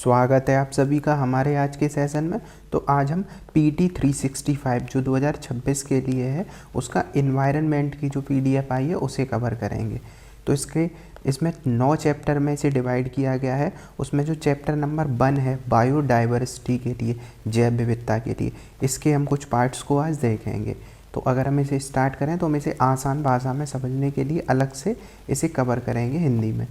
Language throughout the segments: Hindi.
स्वागत है आप सभी का हमारे आज के सेशन में। तो आज हम PT 365 जो 2026 के लिए है उसका इन्वायरमेंट की जो PDF आई है उसे कवर करेंगे। तो इसमें 9 चैप्टर में इसे डिवाइड किया गया है। उसमें जो चैप्टर नंबर 1 है बायोडाइवर्सिटी के लिए, जैव विविधता के लिए, इसके हम कुछ पार्ट्स को आज देखेंगे। तो अगर हम इसे स्टार्ट करें तो हम इसे आसान भाषा में समझने के लिए अलग से इसे कवर करेंगे हिंदी में।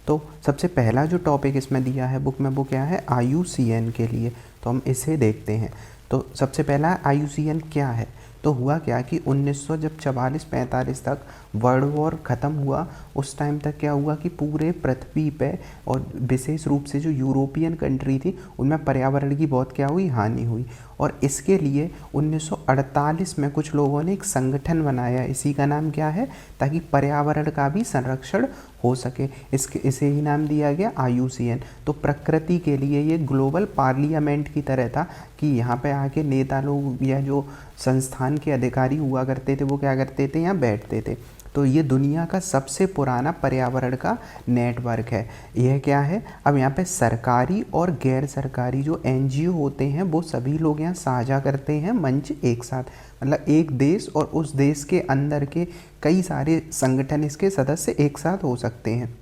तो सबसे पहला जो टॉपिक इसमें दिया है बुक में वो क्या है, IUCN के लिए। तो हम इसे देखते हैं। तो सबसे पहला IUCN क्या है। तो हुआ क्या कि 1900 जब 44-45 तक वर्ल्ड वॉर ख़त्म हुआ, उस टाइम तक क्या हुआ कि पूरे पृथ्वी पे और विशेष रूप से जो यूरोपियन कंट्री थी उनमें पर्यावरण की बहुत क्या हुई, हानि हुई। और इसके लिए 1948 में कुछ लोगों ने एक संगठन बनाया, इसी का नाम क्या है, ताकि पर्यावरण का भी संरक्षण हो सके। इसे ही नाम दिया गया IUCN। तो प्रकृति के लिए ये ग्लोबल पार्लियामेंट की तरह था कि यहाँ पे आके नेता लोग या जो संस्थान के अधिकारी हुआ करते थे वो क्या करते थे, यहाँ बैठते थे। तो ये दुनिया का सबसे पुराना पर्यावरण का नेटवर्क है। यह क्या है, अब यहाँ पे सरकारी और गैर सरकारी जो NGO होते हैं वो सभी लोग यहाँ साझा करते हैं मंच एक साथ। मतलब एक देश और उस देश के अंदर के कई सारे संगठन इसके सदस्य एक साथ हो सकते हैं।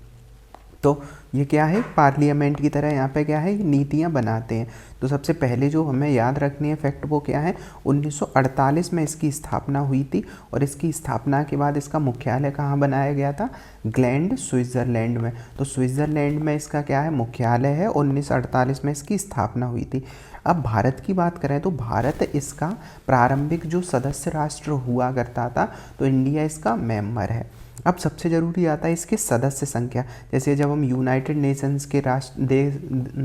तो ये क्या है, पार्लियामेंट की तरह यहाँ पे क्या है, नीतियाँ बनाते हैं। तो सबसे पहले जो हमें याद रखनी है फैक्ट वो क्या है, 1948 में इसकी स्थापना हुई थी। और इसकी स्थापना के बाद इसका मुख्यालय कहाँ बनाया गया था, ग्लैंड, स्विट्ज़रलैंड में। तो स्विट्ज़रलैंड में इसका क्या है, मुख्यालय है। 1948 में इसकी स्थापना हुई थी। अब भारत की बात करें तो भारत इसका प्रारंभिक जो सदस्य राष्ट्र हुआ करता था, तो इंडिया इसका मेंबर है। अब सबसे ज़रूरी आता है इसकी सदस्य संख्या। जैसे जब हम यूनाइटेड नेशंस के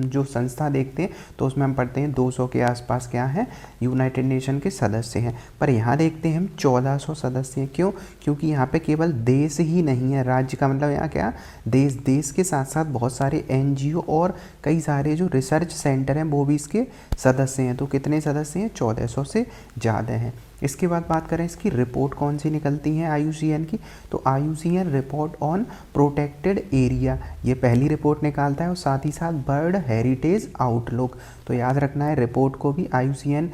जो संस्था देखते हैं तो उसमें हम पढ़ते हैं 200 के आसपास क्या है, यूनाइटेड नेशन के सदस्य हैं। पर यहाँ देखते हैं हम 1400 सदस्य हैं। क्यों? क्योंकि यहाँ पे केवल देश ही नहीं है, राज्य का मतलब यहाँ क्या, देश के साथ साथ बहुत सारे NGO और कई सारे जो रिसर्च सेंटर हैं वो भी इसके सदस्य हैं। तो कितने सदस्य हैं, 1400 से ज़्यादा हैं। इसके बाद बात करें इसकी रिपोर्ट कौन सी निकलती है IUCN की। तो IUCN report on protected area, ये पहली रिपोर्ट निकालता है। और साथ ही साथ बर्ड हेरिटेज आउटलुक। तो याद रखना है रिपोर्ट को भी, IUCN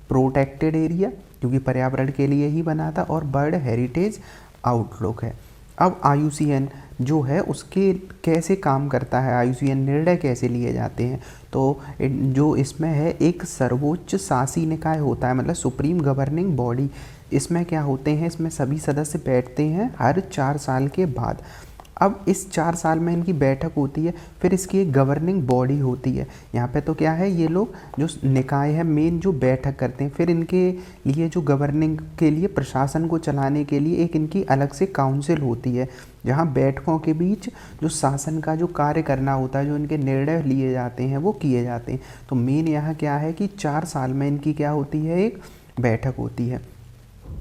प्रोटेक्टेड एरिया क्योंकि पर्यावरण के लिए ही बना था, और बर्ड हेरिटेज आउटलुक है। अब IUCN जो है उसके कैसे काम करता है, IUCN निर्णय कैसे लिए जाते हैं। तो जो इसमें है एक सर्वोच्च शासी निकाय होता है, मतलब सुप्रीम गवर्निंग बॉडी। इसमें क्या होते हैं, इसमें सभी सदस्य बैठते हैं हर 4 साल के बाद। अब इस 4 साल में इनकी बैठक होती है, फिर इसकी एक गवर्निंग बॉडी होती है। यहाँ पे तो क्या है, ये लोग जो निकाय है मेन जो बैठक करते हैं, फिर इनके लिए जो गवर्निंग के लिए प्रशासन को चलाने के लिए एक इनकी अलग से काउंसिल होती है, जहाँ बैठकों के बीच जो शासन का जो कार्य करना होता है, जो इनके निर्णय लिए जाते हैं वो किए जाते हैं। तो मेन यहाँ क्या है कि 4 साल में इनकी क्या होती है, एक बैठक होती है।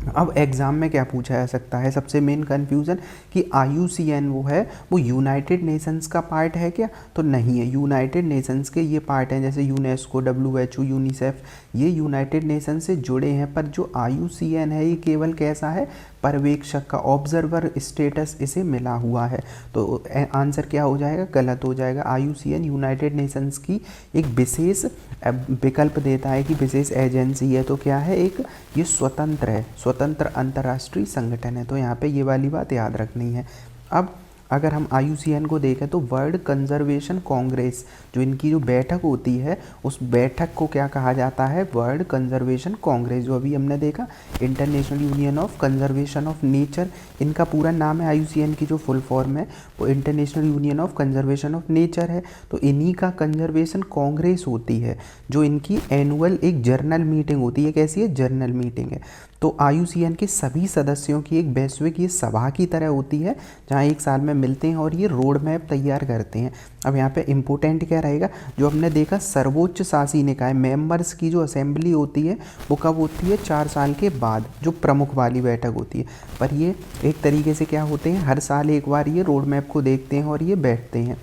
अब एग्ज़ाम में क्या पूछा जा सकता है, सबसे मेन कन्फ्यूज़न कि IUCN वो है वो यूनाइटेड नेशंस का पार्ट है क्या, तो नहीं है। यूनाइटेड नेशंस के ये पार्ट हैं, जैसे यूनेस्को, WHO, यूनिसेफ, ये यूनाइटेड नेशन से जुड़े हैं। पर जो IUCN है ये केवल कैसा है, पर्यवेक्षक का, ऑब्जर्वर स्टेटस इसे मिला हुआ है। तो आंसर क्या हो जाएगा, गलत हो जाएगा। IUCN यूनाइटेड नेशंस की एक विशेष विकल्प देता है कि विशेष एजेंसी है। तो क्या है, एक ये स्वतंत्र है, स्वतंत्र अंतर्राष्ट्रीय संगठन है। तो यहाँ पे ये वाली बात याद रखनी है। अब अगर हम IUCN को देखें तो वर्ल्ड कंजर्वेशन कांग्रेस, जो इनकी जो बैठक होती है उस बैठक को क्या कहा जाता है, वर्ल्ड कंजर्वेशन कांग्रेस। जो अभी हमने देखा international union of conservation of nature, इनका पूरा नाम है। IUCN की जो फुल फॉर्म है वो international union of conservation of nature है। तो इन्हीं का कंजर्वेशन कांग्रेस होती है, जो इनकी एनुअल एक जर्नल मीटिंग होती है। कैसी है, जर्नल मीटिंग है। तो IUCN के सभी सदस्यों की एक वैश्विक ये सभा की तरह होती है, जहाँ एक साल में मिलते हैं और ये रोड मैप तैयार करते हैं। अब यहाँ पे इम्पोर्टेंट क्या रहेगा, जो हमने देखा सर्वोच्च शासी निकाय मेंबर्स की जो असेंबली होती है वो कब होती है, 4 साल के बाद, जो प्रमुख वाली बैठक होती है। पर ये एक तरीके से क्या होते हैं, हर साल एक बार ये रोड मैप को देखते हैं और ये बैठते हैं।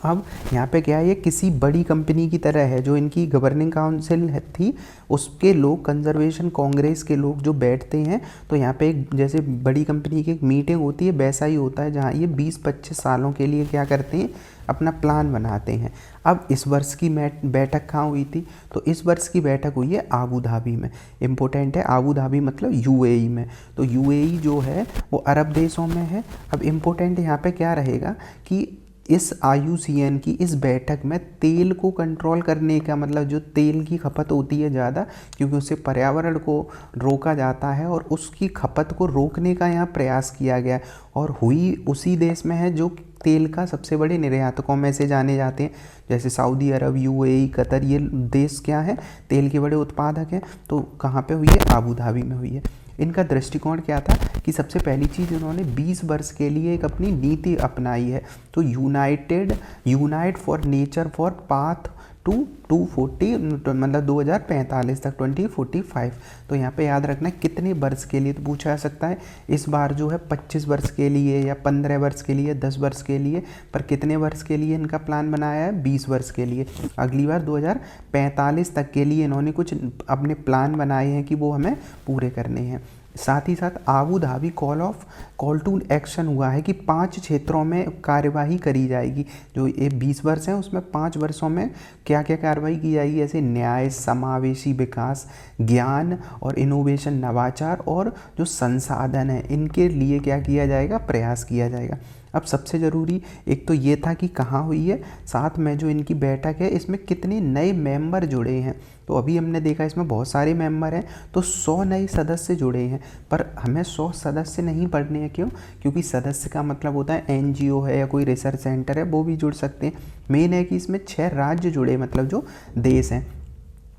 अब यहाँ पे क्या है, ये किसी बड़ी कंपनी की तरह है। जो इनकी गवर्निंग काउंसिल थी उसके लोग, कंजर्वेशन कांग्रेस के लोग जो बैठते हैं, तो यहाँ पे एक जैसे बड़ी कंपनी की एक मीटिंग होती है वैसा ही होता है, जहाँ ये 20-25 सालों के लिए क्या करते हैं, अपना प्लान बनाते हैं। अब इस वर्ष की बैठक कहाँ हुई थी, तो इस वर्ष की बैठक हुई है आबू धाबी में। इम्पोर्टेंट है, आबू धाबी मतलब यूएई में। तो यूएई जो है वो अरब देशों में है। अब इम्पोर्टेंट यहाँ पे क्या रहेगा कि इस IUCN की इस बैठक में तेल को कंट्रोल करने का, मतलब जो तेल की खपत होती है ज़्यादा, क्योंकि उससे पर्यावरण को रोका जाता है, और उसकी खपत को रोकने का यहाँ प्रयास किया गया। और हुई उसी देश में है जो तेल का सबसे बड़े निर्यातकों में से जाने जाते हैं, जैसे सऊदी अरब, यूएई, कतर, ये देश क्या है, तेल के बड़े उत्पादक हैं। तो कहाँ पे हुई है, आबू धाबी में हुई है। इनका दृष्टिकोण क्या था कि सबसे पहली चीज़ उन्होंने 20 वर्ष के लिए एक अपनी नीति अपनाई है। तो unite for nature for path to 240, मतलब 2045 तक, 2045। तो यहाँ पे याद रखना कितने वर्ष के लिए, तो पूछा जा सकता है इस बार जो है 25 वर्ष के लिए या 15 वर्ष के लिए, 10 वर्ष के लिए, पर कितने वर्ष के लिए इनका प्लान बनाया है, 20 वर्ष के लिए। अगली बार 2045 तक के लिए इन्होंने कुछ अपने प्लान बनाए हैं कि वो हमें पूरे करने हैं। साथ ही साथ Abu Dhabi call to action हुआ है कि 5 क्षेत्रों में कार्यवाही करी जाएगी। जो ये 20 वर्ष हैं उसमें 5 वर्षों में क्या क्या कार्रवाई की जाएगी, जैसे न्याय, समावेशी विकास, ज्ञान और इनोवेशन, नवाचार, और जो संसाधन है इनके लिए क्या किया जाएगा, प्रयास किया जाएगा। अब सबसे ज़रूरी एक तो ये था कि कहाँ हुई है, साथ में जो इनकी बैठक है इसमें कितने नए मेंबर जुड़े हैं। तो अभी हमने देखा इसमें बहुत सारे मेंबर हैं, तो 100 नए सदस्य जुड़े हैं। पर हमें 100 सदस्य नहीं पढ़ने हैं, क्यों, क्योंकि सदस्य का मतलब होता है NGO है या कोई रिसर्च सेंटर है, वो भी जुड़ सकते हैं। मेन है कि इसमें 6 राज्य जुड़े, मतलब जो देश हैं।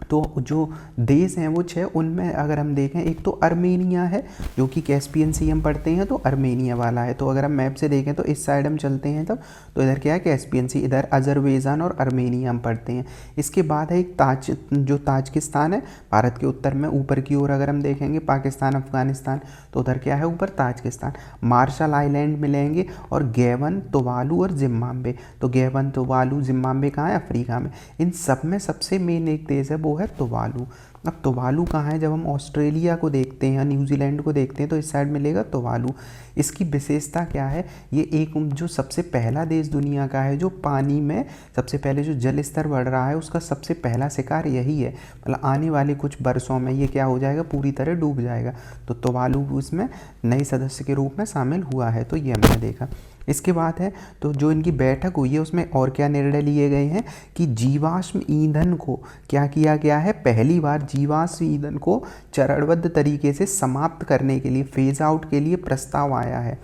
तो जो देश हैं वो 6, उनमें अगर हम देखें, एक तो अर्मेनिया है, जो कि कैस्पियन सी हम पढ़ते हैं तो अर्मेनिया वाला है। तो अगर हम मैप से देखें तो इस साइड हम चलते हैं तब, तो इधर क्या है, कैस्पियन सी, इधर अजरबैजान और अर्मेनिया हम पढ़ते हैं। इसके बाद है एक ताजिकिस्तान है, भारत के उत्तर में ऊपर की ओर अगर हम देखेंगे, पाकिस्तान, अफगानिस्तान, तो उधर क्या है, ऊपर ताजिकिस्तान। मार्शल आइलैंड मिलेंगे, और गैबन, तुवालू और जिम्बाब्वे। तो गैबन, तुवालू, जिम्बाब्वे कहाँ है, अफ्रीका में। इन सब में सबसे मेन एक देश है, वो है तुवालू। अब तुवालू कहाँ है, जब हम ऑस्ट्रेलिया को देखते हैं, न्यूजीलैंड को देखते हैं, तो इस साइड मिलेगा तुवालू। इसकी विशेषता क्या है, ये एक जो सबसे पहला देश दुनिया का है जो पानी में सबसे पहले जो जल स्तर बढ़ रहा है उसका सबसे पहला शिकार यही है। मतलब आने वाले कुछ वर्षों में ये क्या हो जाएगा, पूरी तरह डूब जाएगा। तो तुवालू उसमें नए सदस्य के रूप में शामिल हुआ है। तो ये हमने देखा। इसके बाद है, तो जो इनकी बैठक हुई है उसमें और क्या निर्णय लिए गए हैं कि जीवाश्म ईंधन को क्या किया गया है, पहली बार जीवाश्म ईंधन को चरणबद्ध तरीके से समाप्त करने के लिए, फेज आउट के लिए प्रस्ताव आया है।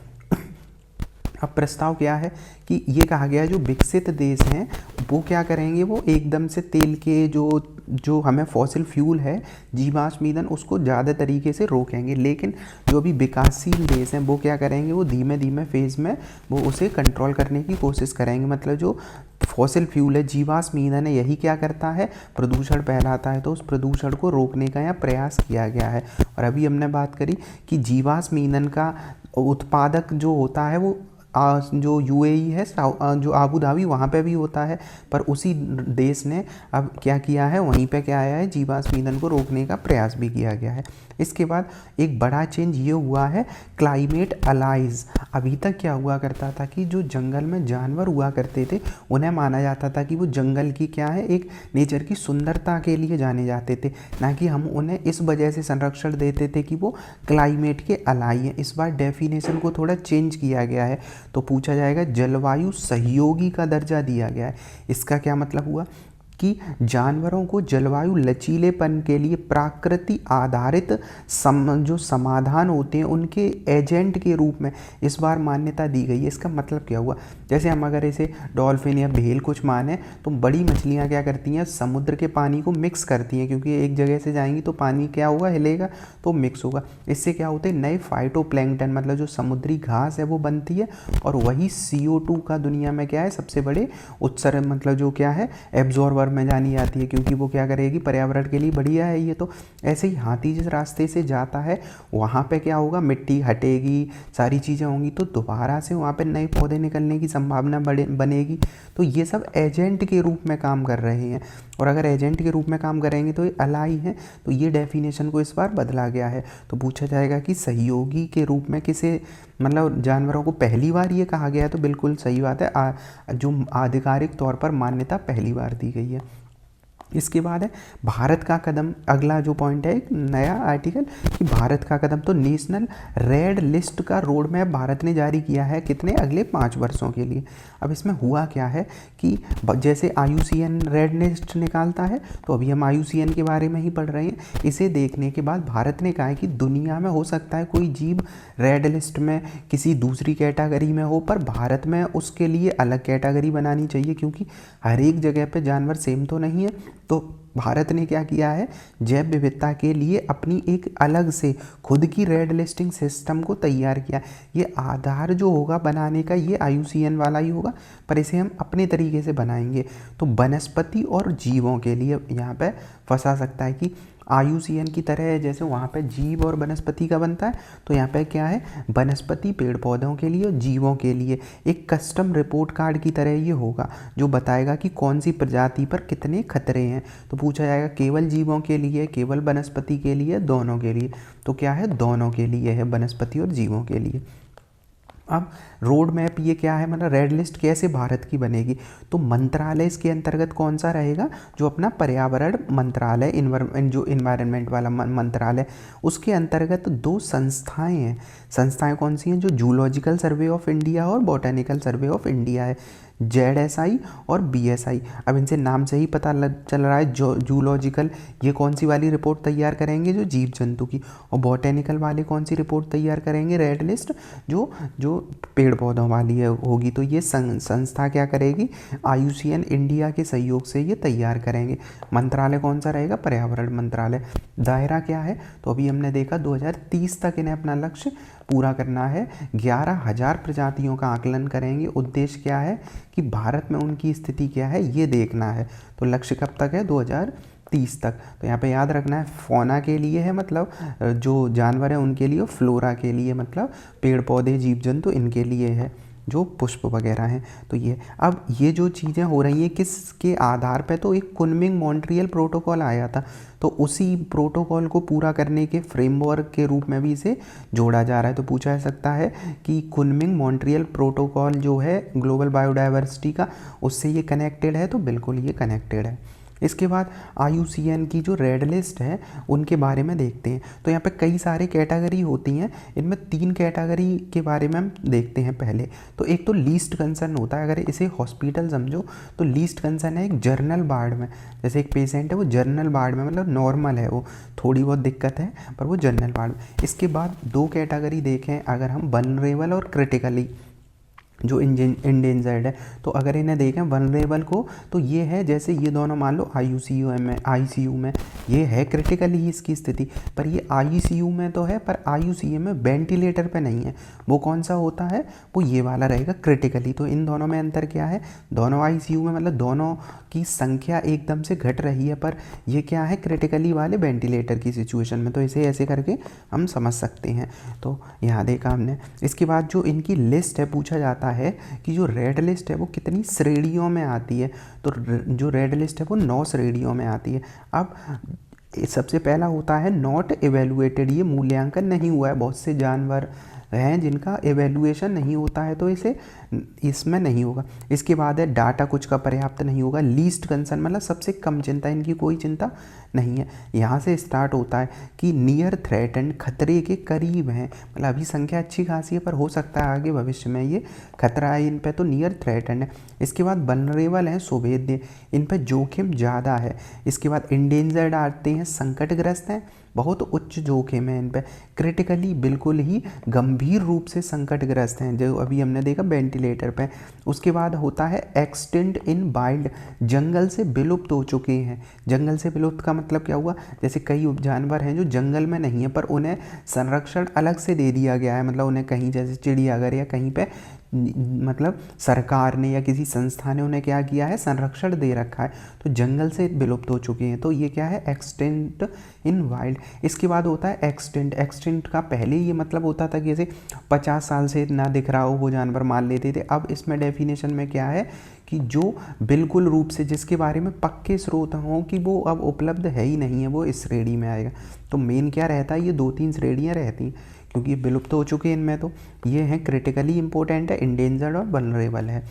अब प्रस्ताव क्या है कि ये कहा गया है जो विकसित देश हैं वो क्या करेंगे, वो एकदम से तेल के जो हमें फॉसिल फ्यूल है, जीवाश्म ईंधन, उसको ज़्यादा तरीके से रोकेंगे। लेकिन जो अभी विकासशील देश हैं वो क्या करेंगे, वो धीमे धीमे फेज़ में वो उसे कंट्रोल करने की कोशिश करेंगे। मतलब जो फॉसिल फ्यूल है, जीवाश्म ईंधन है, यही क्या करता है, प्रदूषण फैलाता है। तो उस प्रदूषण को रोकने का यहाँ प्रयास किया गया है। और अभी हमने बात करी कि जीवाश्म ईंधन का उत्पादक जो होता है वो जो यूएई है, जो आबू धाबी, वहाँ पे भी होता है। पर उसी देश ने अब क्या किया है, वहीं पे क्या आया है, जीवाश्म ईंधन को रोकने का प्रयास भी किया गया है। इसके बाद एक बड़ा चेंज ये हुआ है, क्लाइमेट अलाइज। अभी तक क्या हुआ करता था कि जो जंगल में जानवर हुआ करते थे उन्हें माना जाता था कि वो जंगल की क्या है, एक नेचर की सुंदरता के लिए जाने जाते थे, ना कि हम उन्हें इस वजह से संरक्षण देते थे कि वो क्लाइमेट के अलाई हैं। इस बार डेफिनेशन को थोड़ा चेंज किया गया है। तो पूछा जाएगा, जलवायु सहयोगी का दर्जा दिया गया है। इसका क्या मतलब हुआ कि जानवरों को जलवायु लचीलेपन के लिए प्राकृति आधारित जो समाधान होते हैं उनके एजेंट के रूप में इस बार मान्यता दी गई है। इसका मतलब क्या हुआ, जैसे हम अगर इसे डॉल्फिन या व्हेल कुछ माने, तो बड़ी मछलियाँ क्या करती हैं, समुद्र के पानी को मिक्स करती हैं, क्योंकि एक जगह से जाएंगी तो पानी क्या होगा, हिलेगा, तो मिक्स होगा। इससे क्या होते हैं, नए फाइटोप्लैंक्टन, मतलब जो समुद्री घास है वो बनती है। और वही CO2 का दुनिया में क्या है, सबसे बड़े उत्सर्जक, मतलब जो क्या है, एब्जॉर्बर जानवर में जानी जाती है, क्योंकि वो क्या करेगी, पर्यावरण के लिए बढ़िया है ये। तो ऐसे ही हाथी जिस रास्ते से जाता है वहाँ पे क्या होगा, मिट्टी हटेगी, सारी चीज़ें होंगी, तो दोबारा से वहाँ पे नए पौधे निकलने की संभावना बनेगी। तो ये सब एजेंट के रूप में काम कर रहे हैं, और अगर एजेंट के रूप में काम करेंगे तो ये अलाई हैं। तो ये डेफिनेशन को इस बार बदला गया है। तो पूछा जाएगा कि सहयोगी के रूप में किसे, मतलब जानवरों को पहली बार ये कहा गया है, तो बिल्कुल सही बात है, जो आधिकारिक तौर पर मान्यता पहली बार दी गई है। इसके बाद है भारत का कदम, अगला जो पॉइंट है एक नया आर्टिकल कि भारत का कदम। तो नेशनल रेड लिस्ट का रोड मैप भारत ने जारी किया है, कितने, अगले 5 वर्षों के लिए। अब इसमें हुआ क्या है कि जैसे IUCN रेड लिस्ट निकालता है, तो अभी हम IUCN के बारे में ही पढ़ रहे हैं। इसे देखने के बाद भारत ने कहा है कि दुनिया में हो सकता है कोई जीव रेड लिस्ट में किसी दूसरी कैटेगरी में हो, पर भारत में उसके लिए अलग कैटेगरी बनानी चाहिए, क्योंकि हर एक जगह पे जानवर सेम तो नहीं है। तो भारत ने क्या किया है, जैव विविधता के लिए अपनी एक अलग से खुद की रेड लिस्टिंग सिस्टम को तैयार किया। ये आधार जो होगा बनाने का, ये IUCN वाला ही होगा, पर इसे हम अपने तरीके से बनाएंगे। तो वनस्पति और जीवों के लिए यहाँ पे फंसा सकता है कि IUCN की तरह है, जैसे वहाँ पे जीव और वनस्पति का बनता है, तो यहाँ पे क्या है, वनस्पति पेड़ पौधों के लिए और जीवों के लिए एक कस्टम रिपोर्ट कार्ड की तरह ये होगा, जो बताएगा कि कौन सी प्रजाति पर कितने खतरे हैं। तो पूछा जाएगा केवल जीवों के लिए, केवल वनस्पति के लिए, दोनों के लिए। तो क्या है, दोनों के लिए है, वनस्पति और जीवों के लिए। अब रोड मैप ये क्या है, मतलब रेड लिस्ट कैसे भारत की बनेगी। तो मंत्रालय इसके अंतर्गत कौन सा रहेगा, जो अपना पर्यावरण मंत्रालय, जो इन्वायरमेंट वाला मंत्रालय, उसके अंतर्गत 2 संस्थाएं हैं। संस्थाएं कौन सी हैं, जो जूलॉजिकल सर्वे ऑफ इंडिया और बॉटनिकल सर्वे ऑफ इंडिया है, ZSI और BSI। अब इनसे नाम से ही पता चल रहा है, जूलॉजिकल ये कौन सी वाली रिपोर्ट तैयार करेंगे, जो जीव जंतु की, और बॉटेनिकल वाले कौन सी रिपोर्ट तैयार करेंगे, रेड लिस्ट, जो पेड़ पौधों वाली है होगी। तो ये संस्था क्या करेगी, IUCN इंडिया के सहयोग से ये तैयार करेंगे। मंत्रालय कौन सा रहेगा, पर्यावरण मंत्रालय। दायरा क्या है, तो अभी हमने देखा 2030 तक इन्हें अपना लक्ष्य पूरा करना है। 11,000 प्रजातियों का आकलन करेंगे। उद्देश्य क्या है कि भारत में उनकी स्थिति क्या है ये देखना है। तो लक्ष्य कब तक है, 2030 तक। तो यहाँ पे याद रखना है, फौना के लिए है मतलब जो जानवर है उनके लिए, फ्लोरा के लिए मतलब पेड़ पौधे जीव जंतु इनके लिए है, जो पुष्प वगैरह हैं। तो ये अब ये जो चीज़ें हो रही हैं किसके आधार पे, तो एक कुनमिंग मॉन्ट्रियल प्रोटोकॉल आया था, तो उसी प्रोटोकॉल को पूरा करने के फ्रेमवर्क के रूप में भी इसे जोड़ा जा रहा है। तो पूछा जा सकता है कि कुनमिंग मॉन्ट्रियल प्रोटोकॉल जो है ग्लोबल बायोडाइवर्सिटी का, उससे ये कनेक्टेड है, तो बिल्कुल ये कनेक्टेड है। इसके बाद IUCN की जो रेड लिस्ट है उनके बारे में देखते हैं। तो यहाँ पे कई सारे कैटेगरी होती हैं, इनमें 3 कैटेगरी के बारे में हम देखते हैं पहले। तो एक तो लीस्ट कंसर्न होता है, अगर इसे हॉस्पिटल समझो तो लीस्ट कंसर्न है एक जर्नल वार्ड में, जैसे एक पेशेंट है वो जर्नल वार्ड में, मतलब नॉर्मल है, वो थोड़ी बहुत दिक्कत है पर वो जर्नल वार्ड में। इसके बाद 2 कैटेगरी देखें अगर हम, वल्नरेबल और क्रिटिकली, जो इंडेंजर्ड है। तो अगर इन्हें देखें वल्नरेबल को, तो ये है जैसे ये दोनों मान लो ICU में ये है क्रिटिकली ही इसकी स्थिति, पर ये ICU में तो है पर IUCN में वेंटिलेटर पे नहीं है। वो कौन सा होता है, वो ये वाला रहेगा क्रिटिकली। तो इन दोनों में अंतर क्या है, दोनों ICU में मतलब दोनों की संख्या एकदम से घट रही है, पर ये क्या है क्रिटिकली वाले वेंटिलेटर की सिचुएशन में। तो इसे ऐसे करके हम समझ सकते हैं। तो यहाँ देखा हमने। इसके बाद जो इनकी लिस्ट है, पूछा जाता है कि जो रेड लिस्ट है वो कितनी श्रेणियों में आती है। तो जो रेड लिस्ट है वो 9 श्रेणियों में आती है। अब सबसे पहला होता है नॉट एवेलुएटेड, ये मूल्यांकन नहीं हुआ है। बहुत से जानवर हैं जिनका एवेलुएशन नहीं होता है, तो इसे इसमें नहीं होगा। इसके बाद है डाटा कुछ का पर्याप्त नहीं होगा। लीस्ट कंसर्न मतलब सबसे कम चिंता, इनकी कोई चिंता नहीं है। यहाँ से स्टार्ट होता है कि नियर थ्रेटन, खतरे के करीब हैं, मतलब अभी संख्या अच्छी खासी है पर हो सकता है आगे भविष्य में ये खतरा है इन पे, तो नियर थ्रेटन है। इसके बाद वल्नरेबल हैं, सुभेद्य, इन पर जोखिम ज़्यादा है। इसके बाद इंडेंजर्ड आते हैं, संकटग्रस्त हैं, बहुत उच्च जोखिम है इन पे। क्रिटिकली बिल्कुल ही गंभीर रूप से संकटग्रस्त हैं, जो अभी हमने देखा वेंटिलेटर पे। उसके बाद होता है एक्सटिंक्ट इन वाइल्ड, जंगल से विलुप्त हो चुके हैं। जंगल से विलुप्त का मतलब क्या हुआ, जैसे कई जानवर हैं जो जंगल में नहीं है पर उन्हें संरक्षण अलग से दे दिया गया है, मतलब उन्हें कहीं जैसे चिड़ियाघर या कहीं पे मतलब सरकार ने या किसी संस्था ने उन्हें क्या किया है, संरक्षण दे रखा है, तो जंगल से विलुप्त हो चुके हैं। तो ये क्या है, एक्सटिंक्ट इन वाइल्ड। इसके बाद होता है एक्सटिंक्ट। एक्सटिंक्ट का पहले ये मतलब होता था कि जैसे 50 साल से ना दिख रहा हो वो जानवर मार लेते थे। अब इसमें डेफिनेशन में क्या है कि जो बिल्कुल रूप से जिसके बारे में पक्के स्रोत हों कि वो अब उपलब्ध है ही नहीं है, वो इस श्रेणी में आएगा। तो मेन क्या रहता है, ये 2-3 श्रेणियाँ रहती हैं क्योंकि ये विलुप्त हो चुके हैं इनमें। तो ये हैं क्रिटिकली इंपॉर्टेंट है, इंडेंजर्ड और वल्नरेबल है,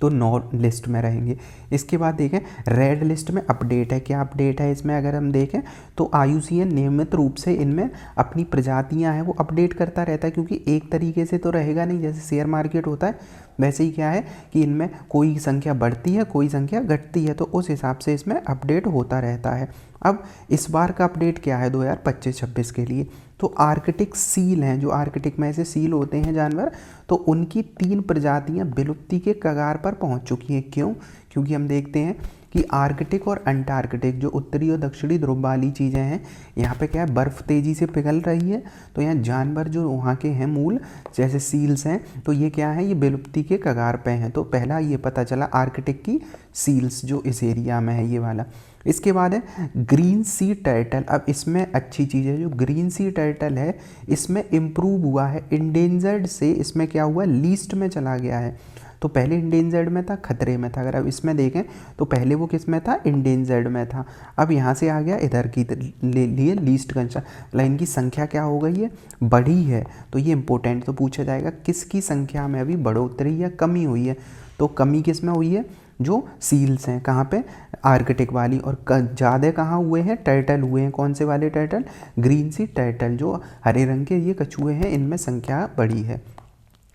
तो नो लिस्ट में रहेंगे। इसके बाद देखें रेड लिस्ट में अपडेट है। क्या अपडेट है इसमें, अगर हम देखें तो IUCN नियमित रूप से इनमें अपनी प्रजातियां हैं वो अपडेट करता रहता है, क्योंकि एक तरीके से तो रहेगा नहीं, जैसे शेयर मार्केट होता है वैसे ही क्या है कि इनमें कोई संख्या बढ़ती है कोई संख्या घटती है, तो उस हिसाब से इसमें अपडेट होता रहता है। अब इस बार का अपडेट क्या है 2025-26 के लिए, तो आर्कटिक सील हैं, जो आर्कटिक में ऐसे सील होते हैं जानवर, तो उनकी 3 प्रजातियां विलुप्ति के कगार पर पहुंच चुकी हैं। क्यों? क्योंकि हम देखते हैं कि आर्कटिक और अंटार्कटिक जो उत्तरी और दक्षिणी ध्रुव वाली चीज़ें हैं, यहाँ पे क्या है बर्फ़ तेज़ी से पिघल रही है, तो यहाँ जानवर जो वहाँ के हैं मूल जैसे सील्स हैं, तो ये क्या है, ये विलुप्ति के कगार पे हैं। तो पहला ये पता चला आर्कटिक की सील्स जो इस एरिया में है ये वाला। इसके बाद है ग्रीन सी टर्टल। अब इसमें अच्छी चीज़ है, जो ग्रीन सी टर्टल है इसमें इम्प्रूव हुआ है, इंडेंजर्ड से इसमें क्या हुआ, लीस्ट में चला गया है। तो पहले इंडेंजर्ड में था, खतरे में था। अगर अब इसमें देखें तो पहले वो किस में था, इंडेंजर्ड में था, अब यहाँ से आ गया इधर की लिए लीस्ट कंसर्न। लाइन की संख्या क्या हो गई है, बढ़ी है। तो ये इंपॉर्टेंट तो पूछा जाएगा किसकी संख्या में अभी बढ़ोतरी या कमी हुई है, तो कमी किस में हुई है, जो सील्स हैं कहाँ पे, आर्कटिक वाली, और ज़्यादा कहाँ हुए हैं, टर्टल हुए हैं। कौन से वाले टर्टल, ग्रीन सी टर्टल, जो हरे रंग के ये कछुए हैं, इनमें संख्या बढ़ी है।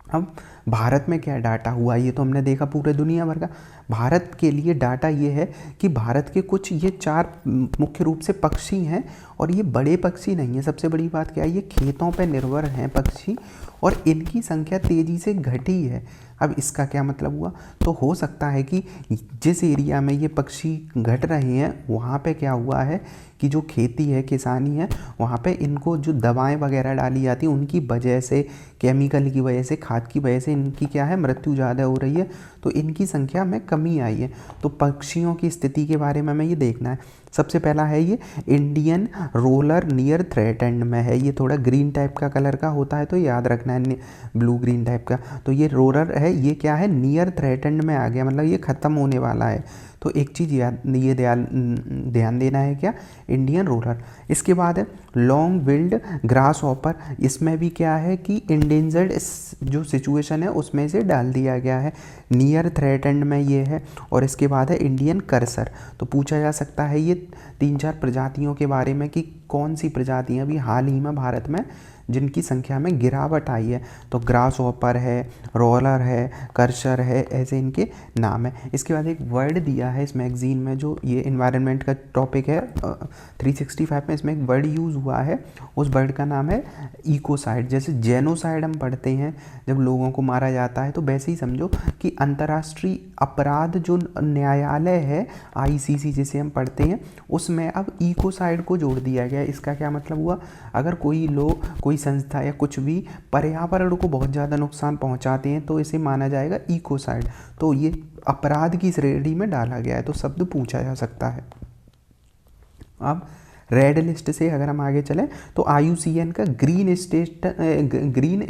अब भारत में क्या डाटा हुआ, ये तो हमने देखा पूरे दुनिया भर का। भारत के लिए डाटा ये है कि भारत के कुछ ये 4 मुख्य रूप से पक्षी हैं, और ये बड़े पक्षी नहीं है। सबसे बड़ी बात क्या है, ये खेतों पे निर्भर हैं पक्षी, और इनकी संख्या तेज़ी से घटी है। अब इसका क्या मतलब हुआ, तो हो सकता है कि जिस एरिया में ये पक्षी घट रहे हैं वहाँ पे क्या हुआ है कि जो खेती है, किसानी है, वहाँ पे इनको जो दवाएं वगैरह डाली जाती हैं उनकी वजह से, केमिकल की वजह से, खाद की वजह से इनकी क्या है, मृत्यु ज़्यादा हो रही है, तो इनकी संख्या में कमी आई है। तो पक्षियों की स्थिति के बारे में हमें ये देखना है। सबसे पहला है ये इंडियन रोलर नियर थ्रेटेंड में है, ये थोड़ा ग्रीन टाइप का कलर का होता है, तो याद रखना है, ब्लू ग्रीन टाइप का। तो ये रोलर है, ये क्या है, नियर थ्रेटेंड में आ गया, मतलब ये ख़त्म होने वाला है। तो एक चीज़ याद, ये ध्यान देना है क्या, इंडियन रोलर। इसके बाद है लॉन्ग बिल्ड ग्रास हॉपर, इसमें भी क्या है कि इंडेंजर्ड जो सिचुएशन है उसमें से डाल दिया गया है, नियर थ्रेटेंड में ये है। और इसके बाद है इंडियन कर्सर। तो पूछा जा सकता है ये 3-4 प्रजातियों के बारे में कि कौन सी प्रजातियाँ भी हाल ही में भारत में जिनकी संख्या में गिरावट आई है, तो ग्रास हॉपर है, रोलर है, कर्सर है, ऐसे इनके नाम है। इसके बाद एक वर्ड दिया है इस मैगजीन में, जो ये इन्वायरमेंट का टॉपिक है 365 में, इसमें एक वर्ड यूज़ हुआ है, उस वर्ड का नाम है इकोसाइड। जैसे जेनोसाइड हम पढ़ते हैं जब लोगों को मारा जाता है, तो वैसे ही समझो कि अंतर्राष्ट्रीय अपराध जो न्यायालय है ICC जिसे हम पढ़ते हैं, उसमें अब इकोसाइड को जोड़ दिया गया। इसका क्या मतलब हुआ, अगर कोई लोग, कोई संस्था या कुछ भी पर्यावरण को बहुत ज़्यादा नुकसान पहुंचाते हैं तो इसे माना जाएगा इकोसाइड। तो ये अपराध की श्रेणी में डाला गया है, तो शब्द पूछा जा सकता है। अब रेड लिस्ट से अगर हम आगे चलें तो IUCN का ग्रीन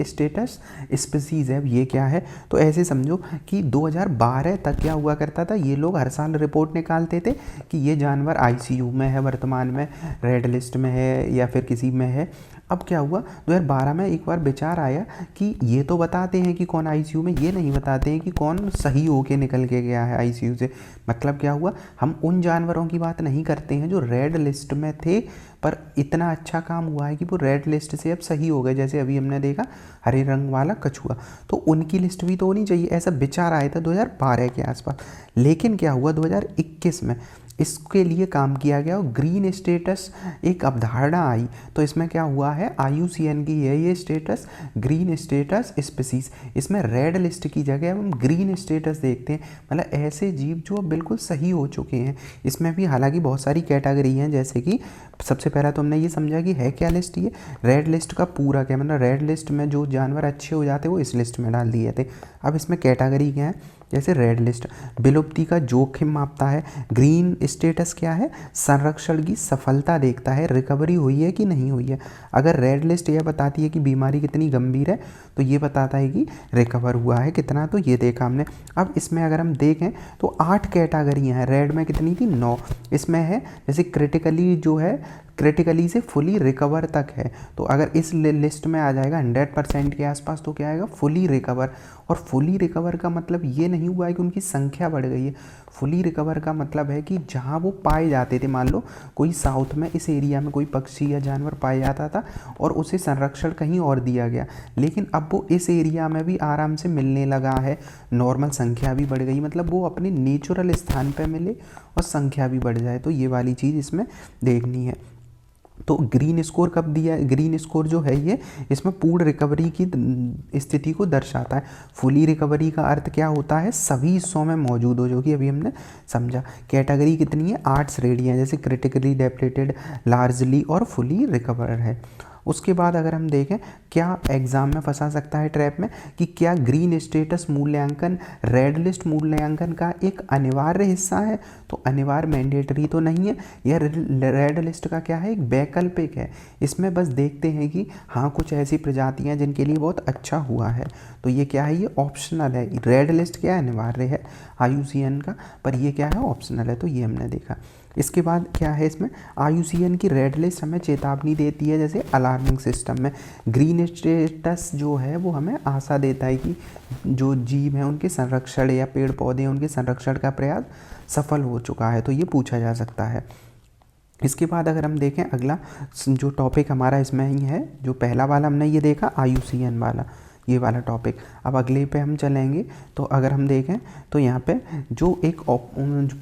स्टेटस स्पीसीज़ है। ये क्या है, तो ऐसे समझो कि 2012 तक क्या हुआ करता था, ये लोग हर साल रिपोर्ट निकालते थे कि ये जानवर ICU में है, वर्तमान में रेड लिस्ट में है या फिर किसी में है। अब क्या हुआ, 2012 में एक बार विचार आया कि ये तो बताते हैं कि कौन ICU में, ये नहीं बताते हैं कि कौन सही होके निकल के गया है ICU से। मतलब क्या हुआ, हम उन जानवरों की बात नहीं करते हैं जो रेड लिस्ट में थे पर इतना अच्छा काम हुआ है कि वो रेड लिस्ट से अब सही हो गए। जैसे अभी हमने देखा हरे रंग वाला कछुआ, तो उनकी लिस्ट भी तो होनी चाहिए, ऐसा विचार आया था 2012 के आसपास। लेकिन क्या हुआ 2021 में इसके लिए काम किया गया और ग्रीन स्टेटस एक अवधारणा आई। तो इसमें क्या हुआ है, IUCN की ये स्टेटस ग्रीन स्टेटस स्पीसीज, इसमें रेड लिस्ट की जगह हम ग्रीन स्टेटस देखते हैं, मतलब ऐसे जीव जो बिल्कुल सही हो चुके हैं। इसमें भी हालांकि बहुत सारी कैटेगरी हैं, जैसे कि सबसे पहला तो हमने ये समझा कि है क्या लिस्ट, ये रेड लिस्ट का पूरा क्या मतलब, रेड लिस्ट में जो जानवर अच्छे हो जाते वो इस लिस्ट में डाल दिए थे। अब इसमें कैटेगरी क्या है, जैसे रेड लिस्ट विलुप्ति का जोखिम मापता है, ग्रीन स्टेटस क्या है, संरक्षण की सफलता देखता है, रिकवरी हुई है कि नहीं हुई है। अगर रेड लिस्ट यह बताती है कि बीमारी कितनी गंभीर है तो ये बताता है कि रिकवर हुआ है कितना, तो ये देखा हमने। अब इसमें अगर हम देखें तो 8 कैटेगरियाँ हैं, रेड में कितनी थी, 9। इसमें है जैसे क्रिटिकली जो है, क्रिटिकली से फुली रिकवर तक है, तो अगर इस लिस्ट में आ जाएगा 100% के आसपास तो क्या आएगा, फुली रिकवर। और फुली रिकवर का मतलब ये नहीं हुआ है कि उनकी संख्या बढ़ गई है, फुली रिकवर का मतलब है कि जहाँ वो पाए जाते थे, मान लो कोई साउथ में इस एरिया में कोई पक्षी या जानवर पाया जाता था और उसे संरक्षण कहीं और दिया गया, लेकिन अब वो इस एरिया में भी आराम से मिलने लगा है, नॉर्मल संख्या भी बढ़ गई, मतलब वो अपने नेचुरल स्थान पर मिले और संख्या भी बढ़ जाए, तो ये वाली चीज़ इसमें देखनी है। तो ग्रीन स्कोर कब दिया है, ग्रीन स्कोर जो है ये इसमें पूर्ण रिकवरी की स्थिति को दर्शाता है। फुली रिकवरी का अर्थ क्या होता है, सभी हिस्सों में मौजूद हो, जो कि अभी हमने समझा। कैटेगरी कितनी है, 8 श्रेणियाँ, जैसे क्रिटिकली डेप्लेटेड, लार्जली और फुली रिकवर है। उसके बाद अगर हम देखें क्या एग्ज़ाम में फंसा सकता है ट्रैप में, कि क्या ग्रीन स्टेटस मूल्यांकन रेड लिस्ट मूल्यांकन का एक अनिवार्य हिस्सा है, तो अनिवार्य मैंडेटरी तो नहीं है, यह रेड लिस्ट का क्या है, एक वैकल्पिक है। इसमें बस देखते हैं कि हाँ कुछ ऐसी प्रजातियां जिनके लिए बहुत अच्छा हुआ है, तो ये क्या है, ये ऑप्शनल है। रेड लिस्ट क्या है, अनिवार्य है IUCN का, पर ये क्या है, ऑप्शनल है, तो ये हमने देखा। इसके बाद क्या है, इसमें IUCN की रेड लिस्ट हमें चेतावनी देती है, जैसे अलार्मिंग सिस्टम में। ग्रीन स्टेटस जो है वो हमें आशा देता है कि जो जीव हैं उनके संरक्षण या पेड़ पौधे हैं उनके संरक्षण का प्रयास सफल हो चुका है, तो ये पूछा जा सकता है। इसके बाद अगर हम देखें अगला जो टॉपिक हमारा इसमें ही है, जो पहला वाला हमने ये देखा IUCN वाला, ये वाला टॉपिक। अब अगले पे हम चलेंगे, तो अगर हम देखें तो यहाँ पे जो एक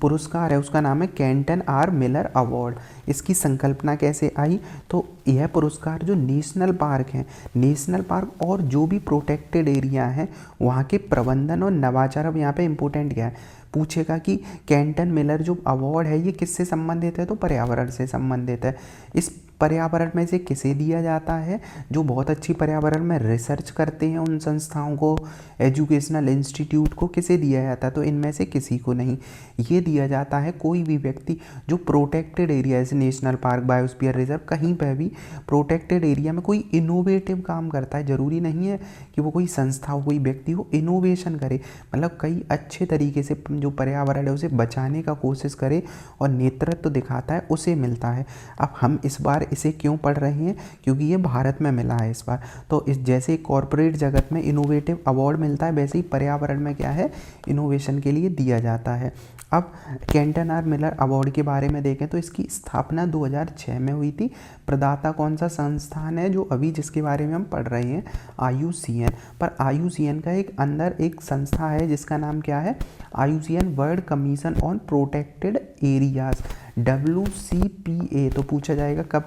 पुरस्कार है उसका नाम है केंटन R मिलर अवार्ड। इसकी संकल्पना कैसे आई, तो यह पुरस्कार जो नेशनल पार्क हैं, नेशनल पार्क और जो भी प्रोटेक्टेड एरिया हैं वहाँ के प्रबंधन और नवाचार। अब यहाँ पे इम्पोर्टेंट क्या है, पूछेगा कि केंटन मिलर जो अवार्ड है ये किससे संबंधित है, तो पर्यावरण से संबंधित है। इस पर्यावरण में से किसे दिया जाता है, जो बहुत अच्छी पर्यावरण में रिसर्च करते हैं, उन संस्थाओं को, एजुकेशनल इंस्टीट्यूट को किसे दिया जाता है, तो इनमें से किसी को नहीं। ये दिया जाता है कोई भी व्यक्ति जो प्रोटेक्टेड एरिया जैसे नेशनल पार्क, बायोस्फीयर रिजर्व, कहीं पर भी प्रोटेक्टेड एरिया में कोई इनोवेटिव काम करता है। ज़रूरी नहीं है कि वो कोई संस्था हो, कोई व्यक्ति हो, इनोवेशन करे, मतलब कई अच्छे तरीके से जो पर्यावरण है उसे बचाने का कोशिश करे और नेतृत्व दिखाता है, उसे मिलता है। अब हम इस बार इसे क्यों पढ़ रहे हैं, क्योंकि ये भारत में मिला है इस बार। तो इस जैसे कॉरपोरेट जगत में इनोवेटिव अवार्ड मिलता है, वैसे ही पर्यावरण में क्या है, इनोवेशन के लिए दिया जाता है। अब केंटन R मिलर अवार्ड के बारे में देखें तो इसकी स्थापना 2006 में हुई थी। प्रदाता कौन सा संस्थान है, जो अभी जिसके बारे में हम पढ़ रहे हैं, IUCN। पर IUCN का एक अंदर एक संस्था है जिसका नाम क्या है, IUCN world commission on protected areas, WCPA। तो पूछा जाएगा